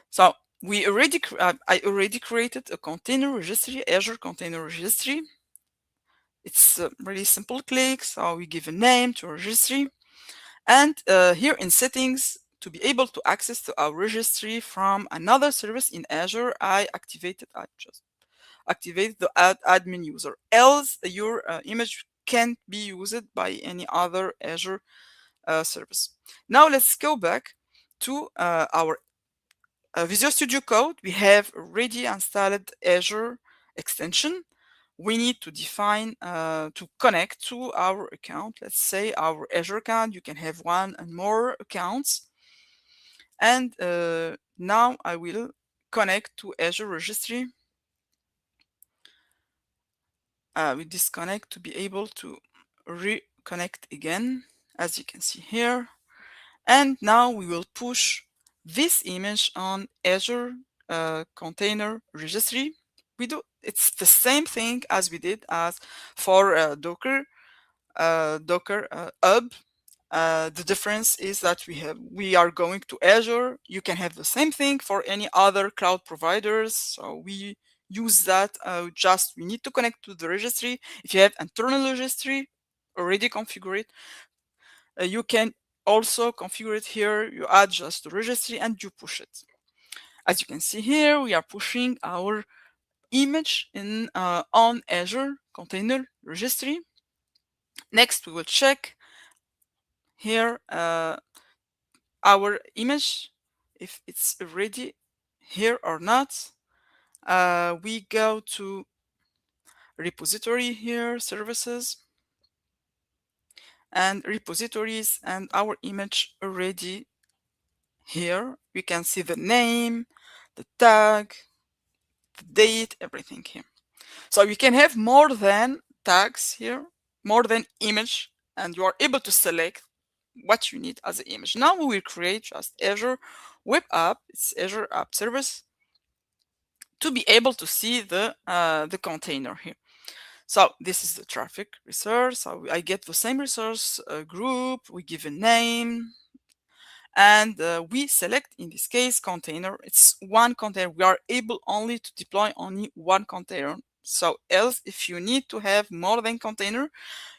So I already created a container registry, Azure Container Registry. It's a really simple click. So we give a name to a registry, and here in settings, to be able to access to our registry from another service in Azure, I just activate the admin user, else your image can't be used by any other Azure service. Now let's go back to our Visual Studio Code. We have already installed Azure extension. We need to define to connect to our account. Let's say our Azure account. You can have one and more accounts. And now I will connect to Azure registry. We disconnect to be able to reconnect again, as you can see here. And now we will push this image on Azure Container Registry. It's the same thing as we did as for Docker Hub. The difference is that we are going to Azure. You can have the same thing for any other cloud providers. So we use that. We need to connect to the registry. If you have internal registry already configured, you can also configure it here. You add just the registry and you push it. As you can see here, we are pushing our image in on Azure Container Registry. Next, we will check here our image, if it's already here or not. We go to repository here, services, and repositories, and our image already here. We can see the name, the tag, the date, everything here. So you can have more than tags here, more than image, and you are able to select what you need as an image. Now we will create just Azure Web App, it's Azure App Service, to be able to see the container here. So this is the traffic resource. So I get the same resource group, we give a name, and we select, in this case, container. It's one container. We are able only to deploy only one container. So else, if you need to have more than container,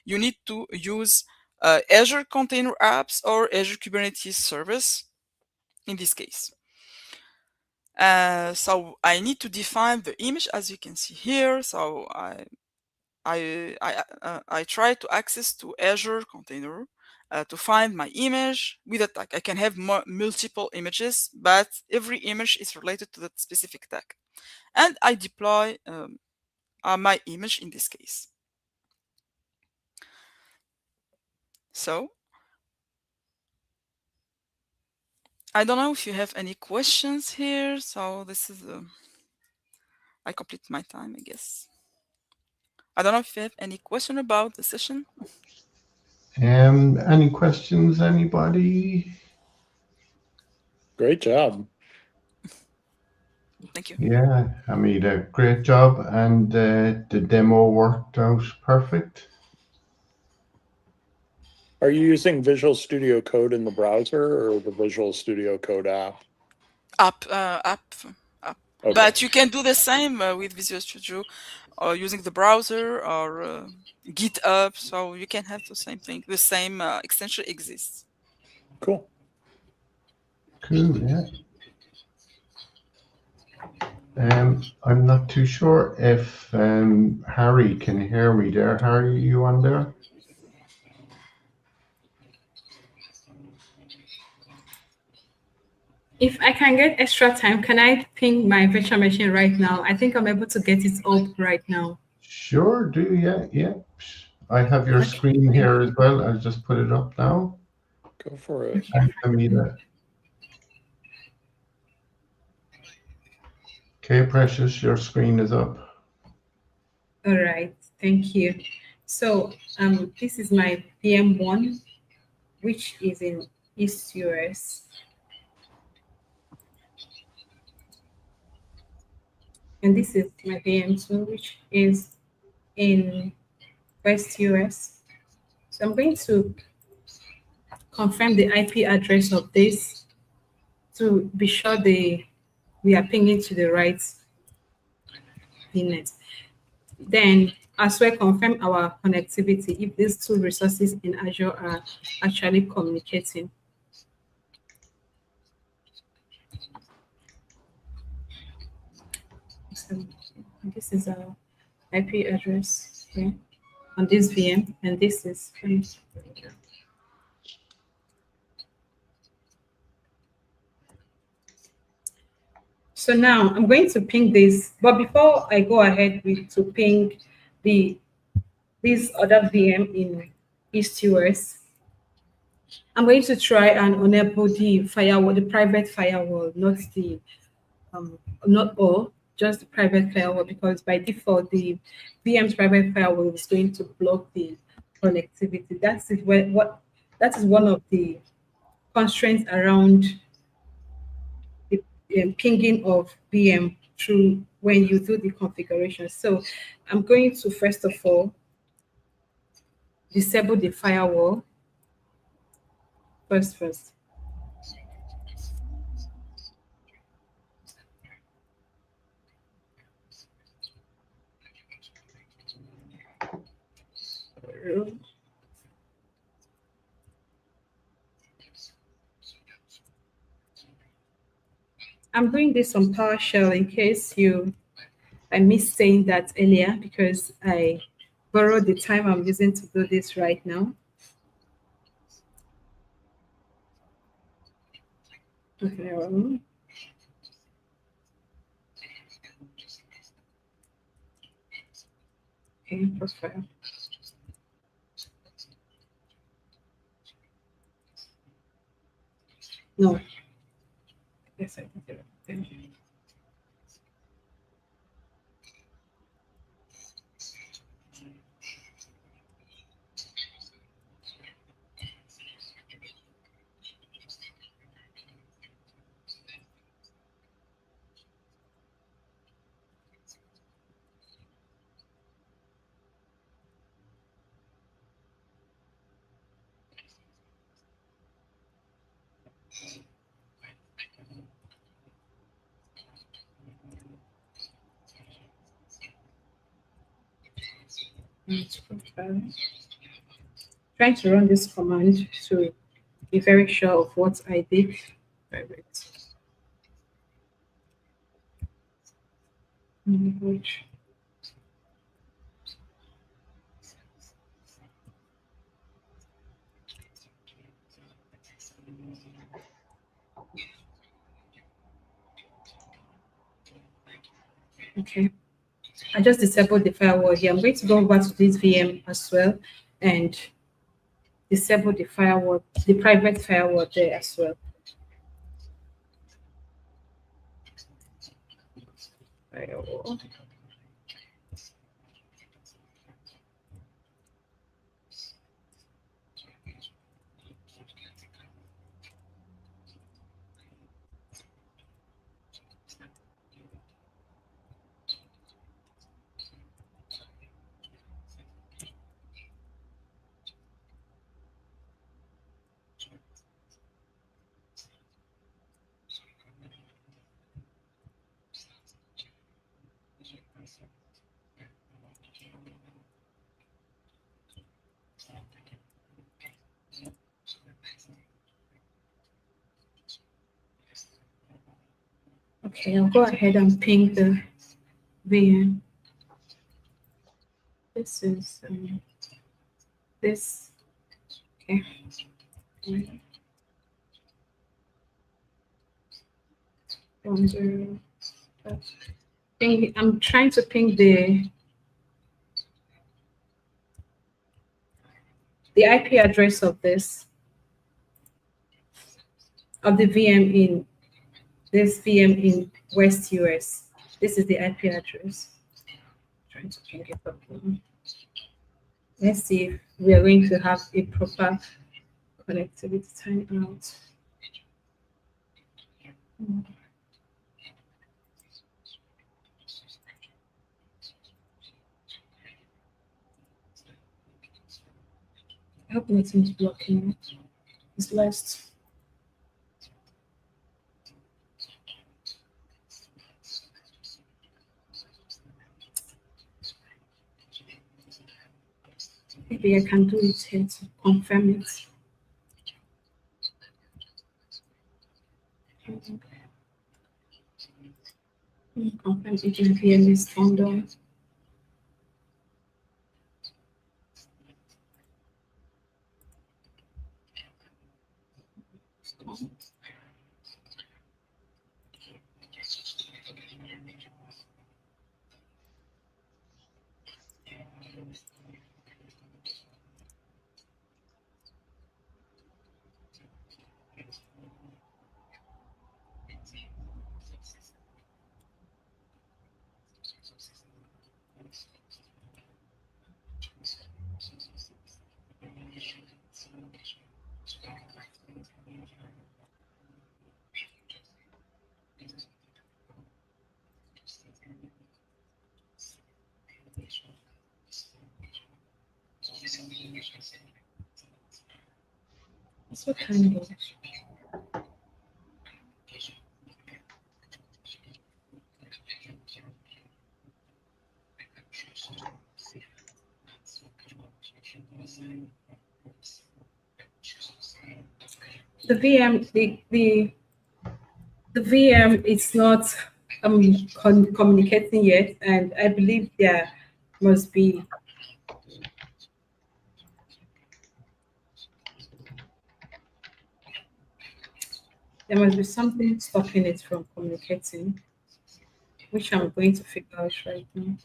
you need to use Azure Container Apps or Azure Kubernetes Service in this case. So I need to define the image, as you can see here. So I try to access to Azure Container to find my image with a tag. I can have multiple images, but every image is related to that specific tag. And I deploy my image in this case. So I don't know if you have any questions here. So this is I complete my time, I guess. I don't know if you have any question about the session. Any questions, anybody? Great job. Thank you. Yeah, Amelia, great job, and the demo worked out perfect. Are you using Visual Studio Code in the browser or the Visual Studio Code app? App. Okay. But you can do the same with Visual Studio using the browser or GitHub. So you can have the same thing. The same extension exists. Cool. Cool, yeah. I'm not too sure if Harry can hear me there. Harry, you on there? If I can get extra time, can I ping my virtual machine right now? I think I'm able to get it up right now. Sure, do, yeah. I have your Okay. screen here as well. I'll just put it up now. Go for it. Okay. Amelia. Okay, Precious, your screen is up. All right. Thank you. So this is my PM1, which is in East US. And this is my PM2, which is in West US. So I'm going to confirm the IP address of this to be sure we are pinging to the right VNet. Then as well confirm our connectivity if these two resources in Azure are actually communicating. So this is our IP address here on this VM, and this is so now I'm going to ping this, but before I go ahead with to ping this other VM in East US, I'm going to try and enable the firewall, the private firewall, not all, just the private firewall, because by default the VM's private firewall is going to block the connectivity. That is one of the constraints around the pinging of VM through when you do the configuration. So I'm going to first of all disable the firewall first. I'm doing this on PowerShell in case I missed saying that earlier because I borrowed the time I'm using to do this right now. Okay. Okay, profile. No. Yes, I can do it. Thank you. Trying to run this command to be very sure of what I did. Private. Language. Okay. I just disabled the firewall here. I'm going to go over to this VM as well and disable the firewall, the private firewall there as well. Firewall. Okay, I'll go ahead and ping the VM. This is this. Okay. I'm trying to ping the IP address of this, of the VM in this VM in West US. This is the IP address. Trying to ping it up now. Let's see if we are going to have a proper connectivity time out. I hope nothing's blocking it. It's lost. Maybe I can do it here to confirm it. Confirm if the VM is turned on. It's what kind of the VM, the VM is not communicating yet, and I believe there must be something stopping it from communicating, which I'm going to figure out right now.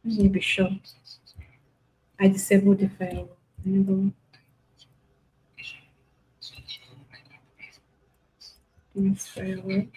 Let me be sure. I disabled the file. Let's try away.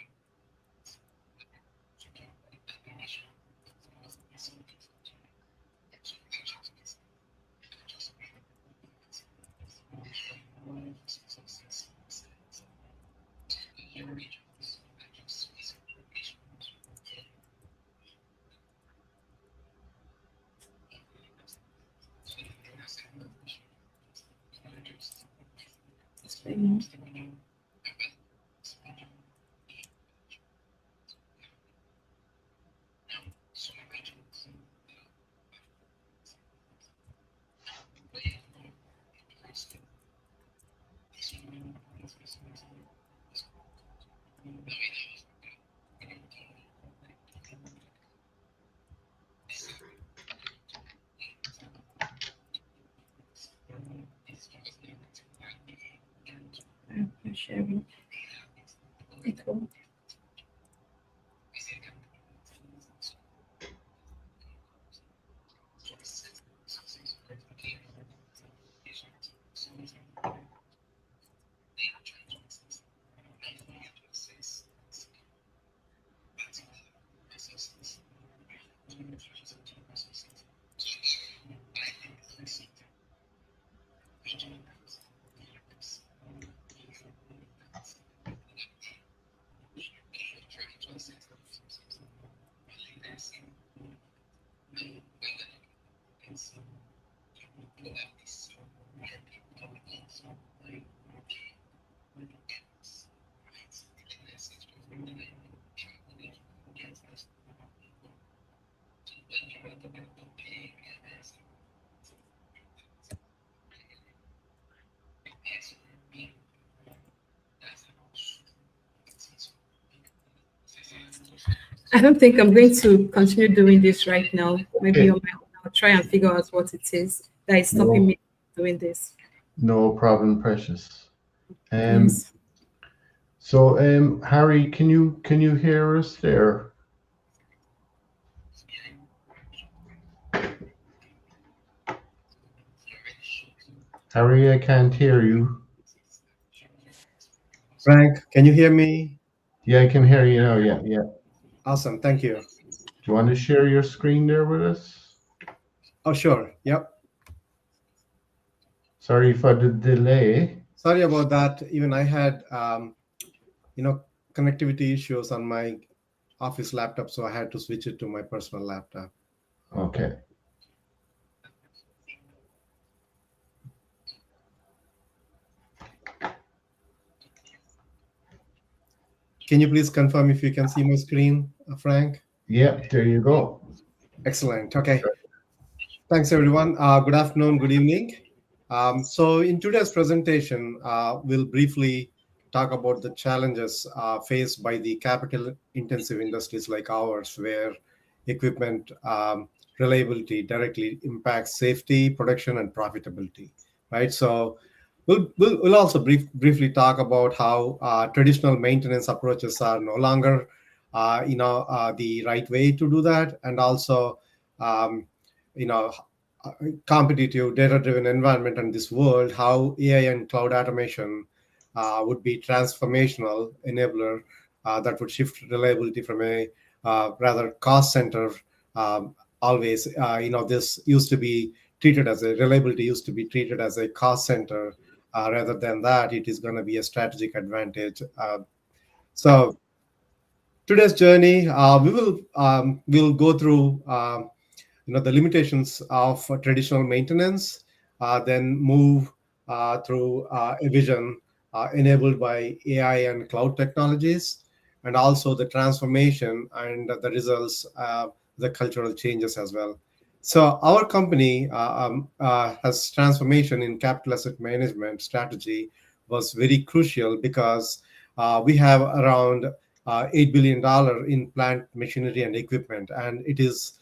Sharing. Cool. I don't think I'm going to continue doing this right now. Maybe Okay. on my own, I'll try and figure out what it is that is stopping me doing this. No problem, Precious. Yes. So, Harry, can you hear us there? Harry, I can't hear you. Frank, can you hear me? Yeah, I can hear you now. Yeah. Awesome, thank you. Do you want to share your screen there with us? Oh, sure. Yep. Sorry for the delay. Sorry about that. Even I had, connectivity issues on my office laptop, so I had to switch it to my personal laptop. Okay. Can you please confirm if you can see my screen, Frank? Yeah, there you go. Excellent. Okay. Thanks, everyone. Good afternoon, good evening. So in today's presentation, we'll briefly talk about the challenges faced by the capital-intensive industries like ours, where equipment reliability directly impacts safety, production, and profitability, right? So we'll also briefly talk about how traditional maintenance approaches are no longer, the right way to do that, and also, competitive data-driven environment in this world, how AI and cloud automation would be transformational enabler that would shift reliability from a rather cost center. Always, this used to be treated as reliability used to be treated as a cost center. Rather than that, it is going to be a strategic advantage. So today's journey, we'll go through the limitations of traditional maintenance, then move through a vision enabled by AI and cloud technologies, and also the transformation and the results, the cultural changes as well. So our company has transformation in capital asset management strategy was very crucial because we have around $8 billion in plant machinery and equipment, and it is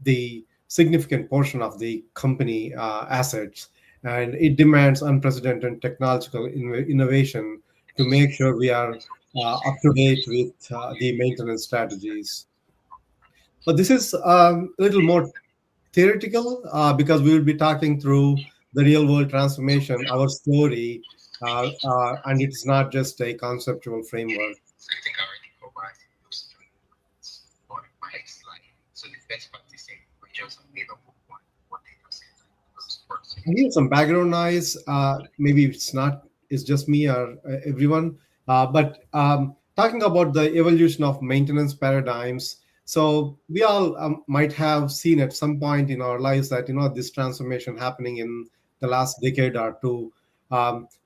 the significant portion of the company assets, and it demands unprecedented technological innovation to make sure we are up to date with the maintenance strategies. But this is a little more theoretical because we will be talking through the real world transformation, our story, and it's not just a conceptual framework. I think I already provided those on my next slide. So the best practicing regions available on what data sets. I hear some background noise. Maybe it's just me or everyone. But talking about the evolution of maintenance paradigms, so we all might have seen at some point in our lives that this transformation happening in the last decade or two.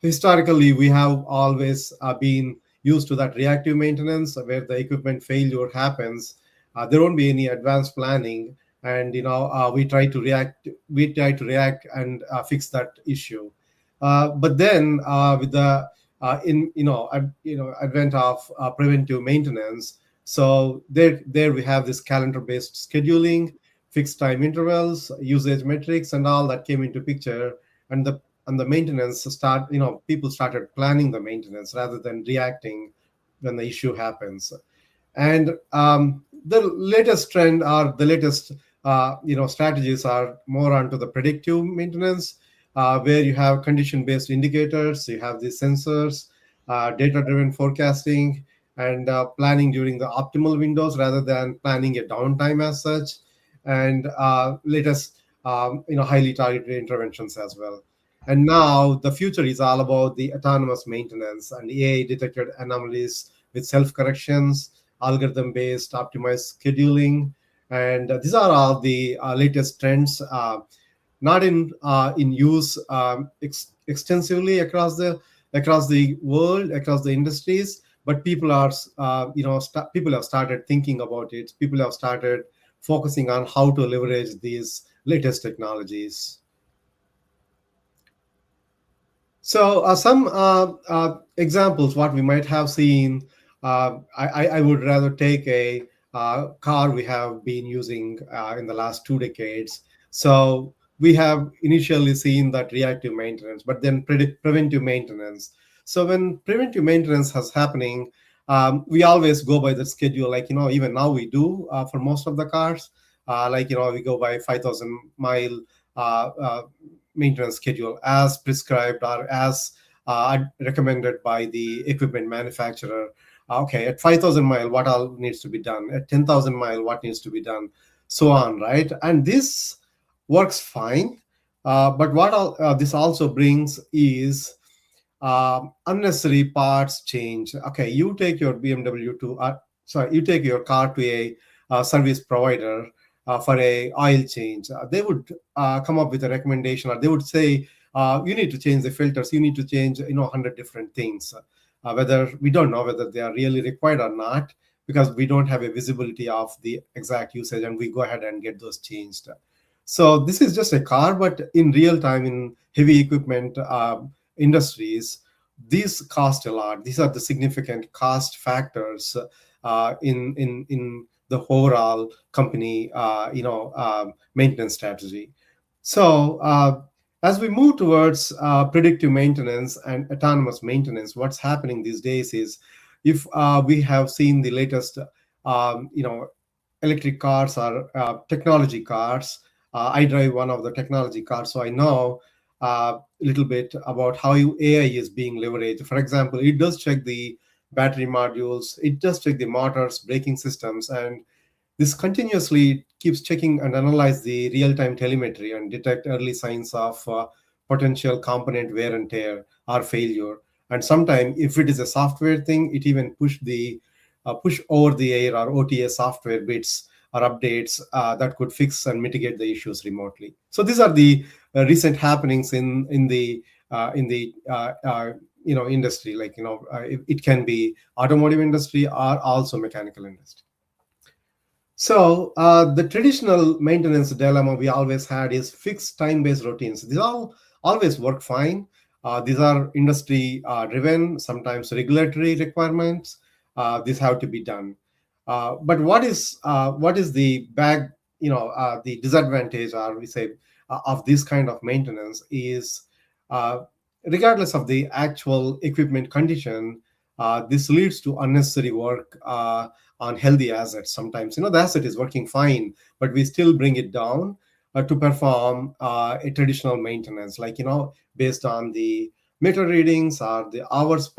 Historically, we have always been used to that reactive maintenance where the equipment failure happens. There won't be any advanced planning, and we try to react and fix that issue. But then with the advent of preventive maintenance, so there we have this calendar-based scheduling, fixed time intervals, usage metrics, and all that came into picture, and the maintenance people started planning the maintenance rather than reacting when the issue happens. And the latest trend or the latest strategies are more onto the predictive maintenance, where you have condition-based indicators, you have the sensors, data-driven forecasting, and planning during the optimal windows rather than planning a downtime as such, and latest highly targeted interventions as well. And now the future is all about the autonomous maintenance and AI-detected anomalies with self-corrections, algorithm-based optimized scheduling. And these are all the latest trends, not in use extensively across the world, across the industries, but people are people have started thinking about it. People have started focusing on how to leverage these latest technologies. So some examples what we might have seen. I would rather take a car we have been using in the last 2 decades. So we have initially seen that reactive maintenance, but then preventive maintenance. So when preventive maintenance is happening, we always go by the schedule, like, even now we do for most of the cars. Like, we go by 5,000 mile maintenance schedule as prescribed or as recommended by the equipment manufacturer. Okay, at 5,000 mile, what all needs to be done? At 10,000 mile, what needs to be done? So on, right? And this works fine. But what this also brings is unnecessary parts change. Okay, you take your BMW to, you take your car to a service provider for a oil change. They would come up with a recommendation, or they would say, you need to change the filters, you need to change 100 different things. Whether we don't know whether they are really required or not, because we don't have a visibility of the exact usage, and we go ahead and get those changed. So this is just a car, but in real time, in heavy equipment industries, these cost a lot. These are the significant cost factors in the overall company maintenance strategy. So as we move towards predictive maintenance and autonomous maintenance, what's happening these days is, if we have seen the latest electric cars or technology cars. I drive one of the technology cars, so I know a little bit about how AI is being leveraged. For example, it does check the battery modules, it does check the motors, braking systems, and this continuously keeps checking and analyze the real-time telemetry and detect early signs of potential component wear and tear or failure. And sometimes, if it is a software thing, it even push over the air or OTA software bits or updates that could fix and mitigate the issues remotely. So these are the recent happenings in the industry. Like, it can be automotive industry or also mechanical industry. So the traditional maintenance dilemma we always had is fixed time-based routines. These all always work fine. These are industry driven, sometimes regulatory requirements. These have to be done. But what is the the disadvantage, or we say, of this kind of maintenance is, regardless of the actual equipment condition, this leads to unnecessary work on healthy assets. Sometimes, the asset is working fine, but we still bring it down to perform a traditional maintenance, like, based on the meter readings or the hours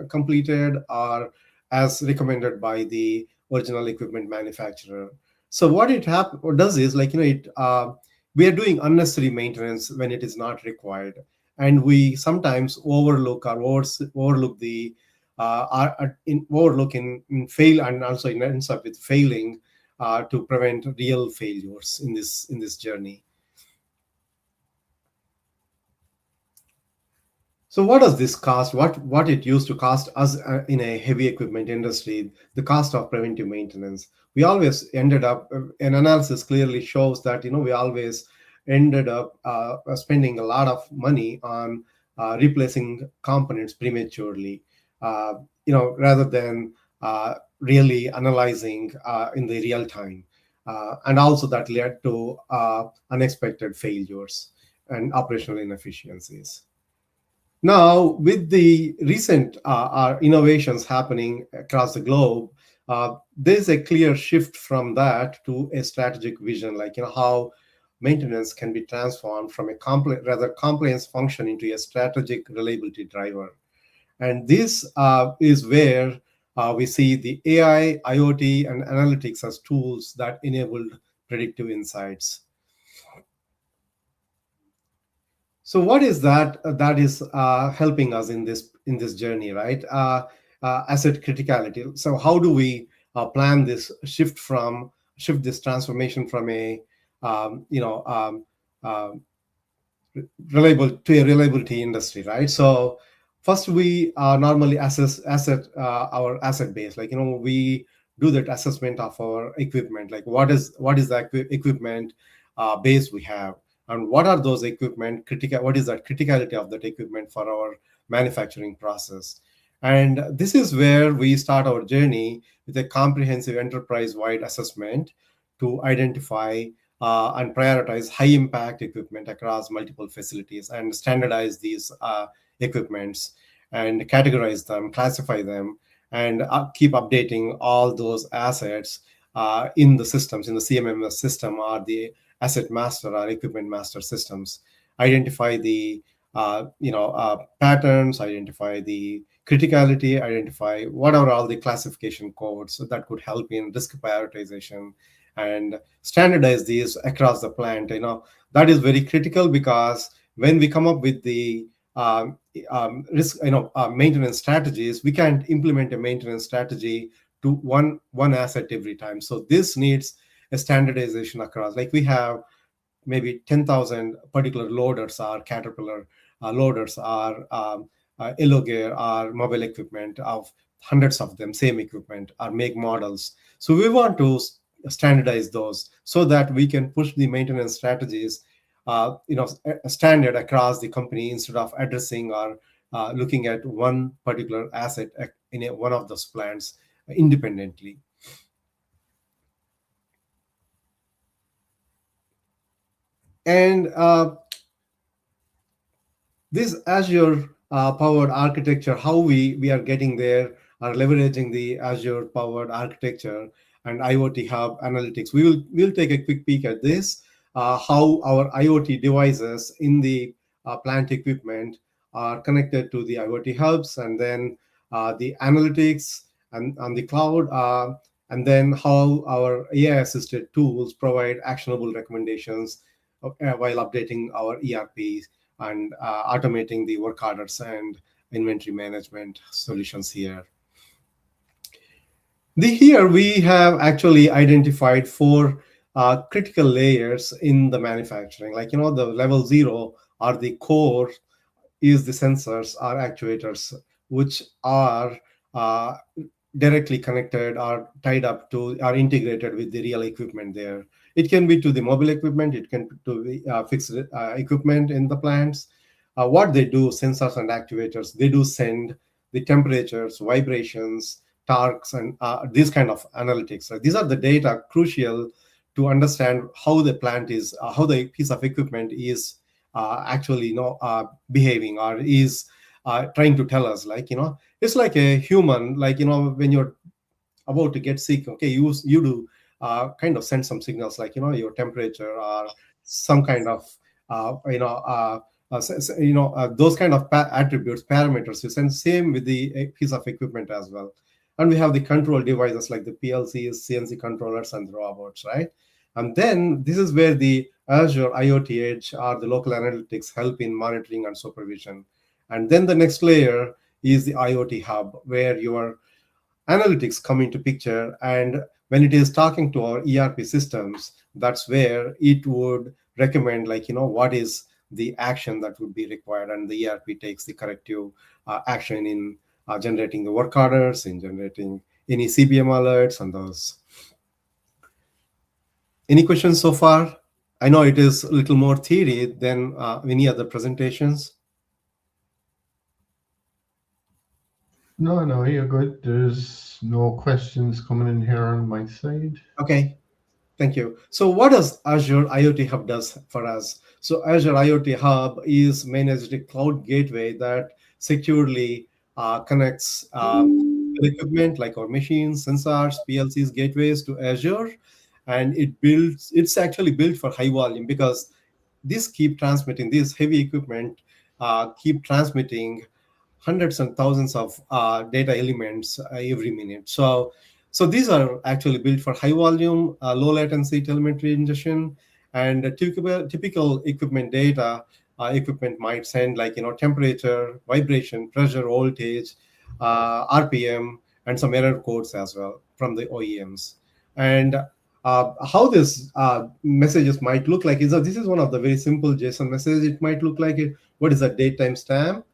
completed, or as recommended by the original equipment manufacturer. So what it does is, like, we are doing unnecessary maintenance when it is not required, and we sometimes overlook the fail, and also it ends up with failing to prevent real failures in this journey. So what does this cost? What it used to cost us in a heavy equipment industry, the cost of preventive maintenance? We always ended up, an analysis clearly shows that, we always ended up spending a lot of money on replacing components prematurely, rather than really analyzing in the real time. And also that led to unexpected failures and operational inefficiencies. Now, with the recent innovations happening across the globe, there's a clear shift from that to a strategic vision, like, how maintenance can be transformed from a compliance function into a strategic reliability driver. And this is where we see the AI, IoT, and analytics as tools that enabled predictive insights. So what is that is helping us in this journey, right? Asset criticality. So how do we plan this shift this transformation from a reliability industry, right? So first we normally assess our asset base. Like, we do that assessment of our equipment. Like, what is the equipment base we have, and what are those equipment critical? What is the criticality of that equipment for our manufacturing process? And this is where we start our journey with a comprehensive enterprise-wide assessment to identify and prioritize high impact equipment across multiple facilities and standardize these equipments and categorize them, classify them, and keep updating all those assets in the systems, in the CMMS system or the asset master or equipment master systems. Identify the patterns, identify the criticality, identify what are all the classification codes that could help in risk prioritization, and standardize these across the plant. That is very critical, because when we come up with the risk, maintenance strategies, we can't implement a maintenance strategy to one asset every time. So this needs a standardization across. Like, we have maybe 10,000 particular loaders, or Caterpillar loaders, or Elogare, or mobile equipment of hundreds of them, same equipment, or make models. So we want to standardize those so that we can push the maintenance strategies standard across the company, instead of addressing or looking at one particular asset in one of those plants independently. And this Azure powered architecture, how we are getting there, are leveraging the Azure powered architecture and IoT Hub analytics. We'll take a quick peek at this, how our IoT devices in the plant equipment are connected to the IoT hubs, and then the analytics and on the cloud, and then how our AI-assisted tools provide actionable recommendations while updating our ERPs and automating the work orders and inventory management solutions here. Here we have actually identified 4 critical layers in the manufacturing. Like, the level 0 or the core is the sensors or actuators, which are directly connected or tied up to, or integrated with the real equipment there. It can be to the mobile equipment, it can be to the fixed equipment in the plants. What they do, sensors and actuators, they do send the temperatures, vibrations, torques, and these kind of analytics. So these are the data crucial to understand how the plant is, how the piece of equipment is actually behaving, or is trying to tell us. Like, it's like a human, like, when you're about to get sick, okay, you do kind of send some signals, like, your temperature, or some kind of those kind of attributes, parameters you send. Same with the piece of equipment as well. And we have the control devices like the PLCs, CNC controllers, and the robots, right? And then this is where the Azure IoT Edge or the local analytics help in monitoring and supervision. And then the next layer is the IoT Hub, where your analytics come into picture. And when it is talking to our ERP systems, that's where it would recommend, like, what is the action that would be required. And the ERP takes the corrective action in generating the work orders, in generating any CBM alerts, and those. Any questions so far? I know it is a little more theory than any other presentations. No, you're good. There's no questions coming in here on my side. Okay, thank you. So what does Azure IoT Hub does for us? So Azure IoT Hub is managed a cloud gateway that securely connects equipment like our machines, sensors, PLCs, gateways to Azure. And it's actually built for high volume, because these heavy equipment keep transmitting hundreds and thousands of data elements every minute. So these are actually built for high volume, low latency telemetry ingestion. And typical equipment data, equipment might send, like, temperature, vibration, pressure, voltage, RPM, and some error codes as well from the OEMs. And how this messages might look like is that this is one of the very simple JSON messages. It might look like what is the date time stamp,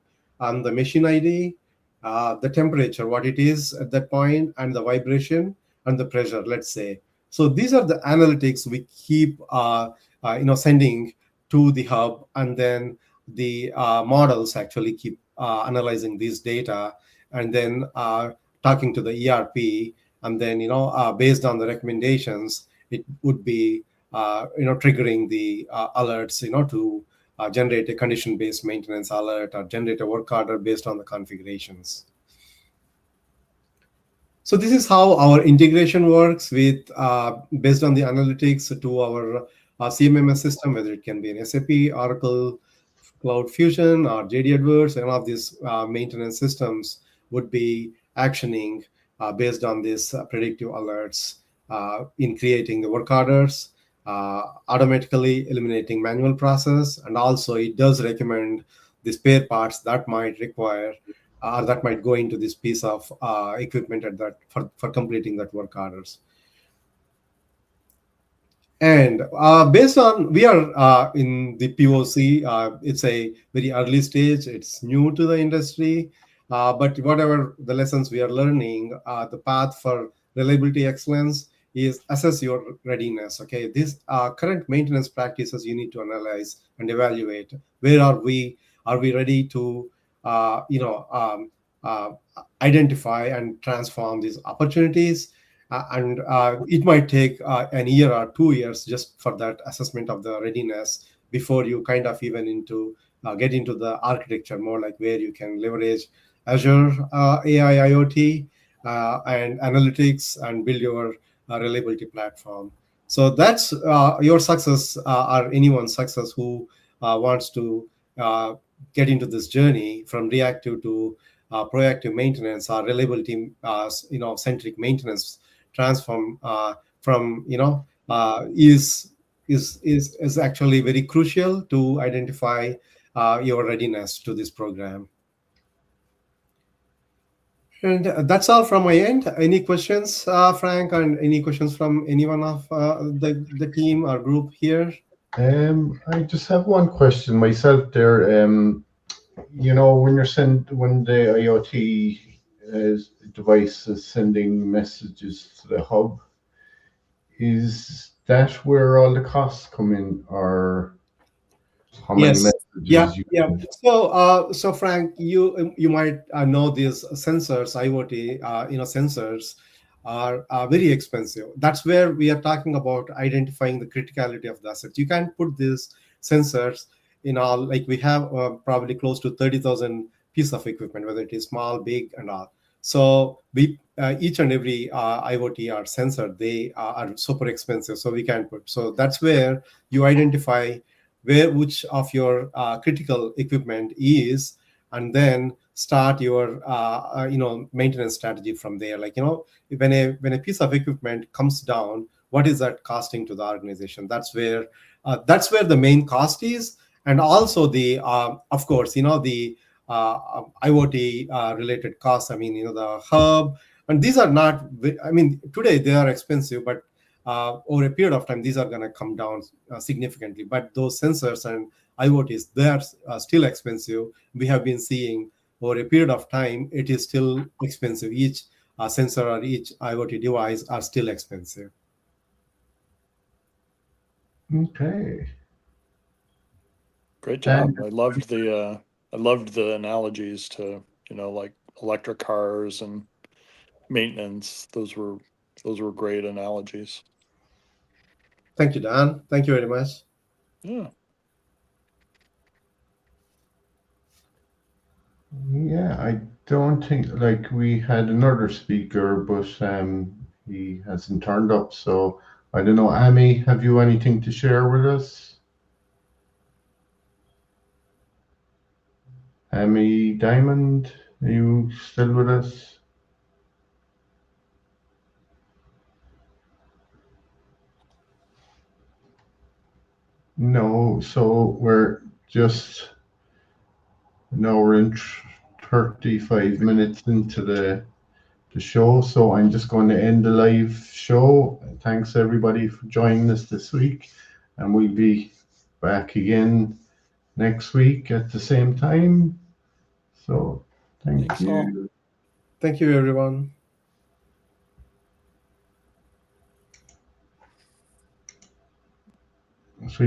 the machine ID, the temperature, what it is at that point, and the vibration and the pressure, let's say. So these are the analytics we keep sending to the hub, and then the models actually keep analyzing these data, and then talking to the ERP, and then based on the recommendations, it would be triggering the alerts to generate a condition-based maintenance alert or generate a work order based on the configurations. So this is how our integration works with based on the analytics to our CMMS system, whether it can be an SAP, Oracle, Cloud Fusion, or JD Edwards. One of these maintenance systems would be actioning based on these predictive alerts in creating the work orders, automatically eliminating manual process, and also it does recommend the spare parts that might require that might go into this piece of equipment at that for completing that work orders. And based on, we are in the POC, it's a very early stage, it's new to the industry, but whatever the lessons we are learning, the path for reliability excellence is assess your readiness. Okay, these current maintenance practices you need to analyze and evaluate. Where are we? Are we ready to identify and transform these opportunities? And it might take an year or 2 years just for that assessment of the readiness before you kind of even get into the architecture more, like where you can leverage Azure AI IoT and analytics and build your reliability platform. So that's your success or anyone's success who wants to get into this journey from reactive to proactive maintenance or reliability centric maintenance transform from is actually very crucial to identify your readiness to this program. And that's all from my end. Any questions, Frank, and any questions from anyone of the team or group here? I just have one question myself there. When the IoT device is sending messages to the hub, is that where all the costs come in, or how many messages? Yeah. So Frank, you might know these sensors, IoT, sensors are very expensive. That's where we are talking about identifying the criticality of the assets. You can't put these sensors in all, like we have probably close to 30,000 pieces of equipment, whether it is small, big, and all. So we each and every IoT or sensor, they are super expensive, so we can't put. So that's where you identify which of your critical equipment is, and then start your maintenance strategy from there. Like when a piece of equipment comes down, what is that costing to the organization? That's where the main cost is, and also the of course the IoT related costs. I mean the hub, and these are not. I mean today they are expensive, but over a period of time, these are going to come down significantly. But those sensors and IoTs, they are still expensive. We have been seeing over a period of time, it is still expensive. Each sensor or each IoT device are still expensive. Okay. Great job. I loved the analogies to like electric cars and maintenance. Those were great analogies. Thank you, Dan. Thank you very much. Yeah. Yeah, I don't think, like, we had another speaker, but he hasn't turned up. So I don't know, Amy, have you anything to share with us? Amy Diamond, are you still with us? No, so we're in 35 minutes into the the show. So I'm just going to end the live show. Thanks everybody for joining us this week, and we'll be back again next week at the same time. So thank Thanks you. all. Thank you, everyone. So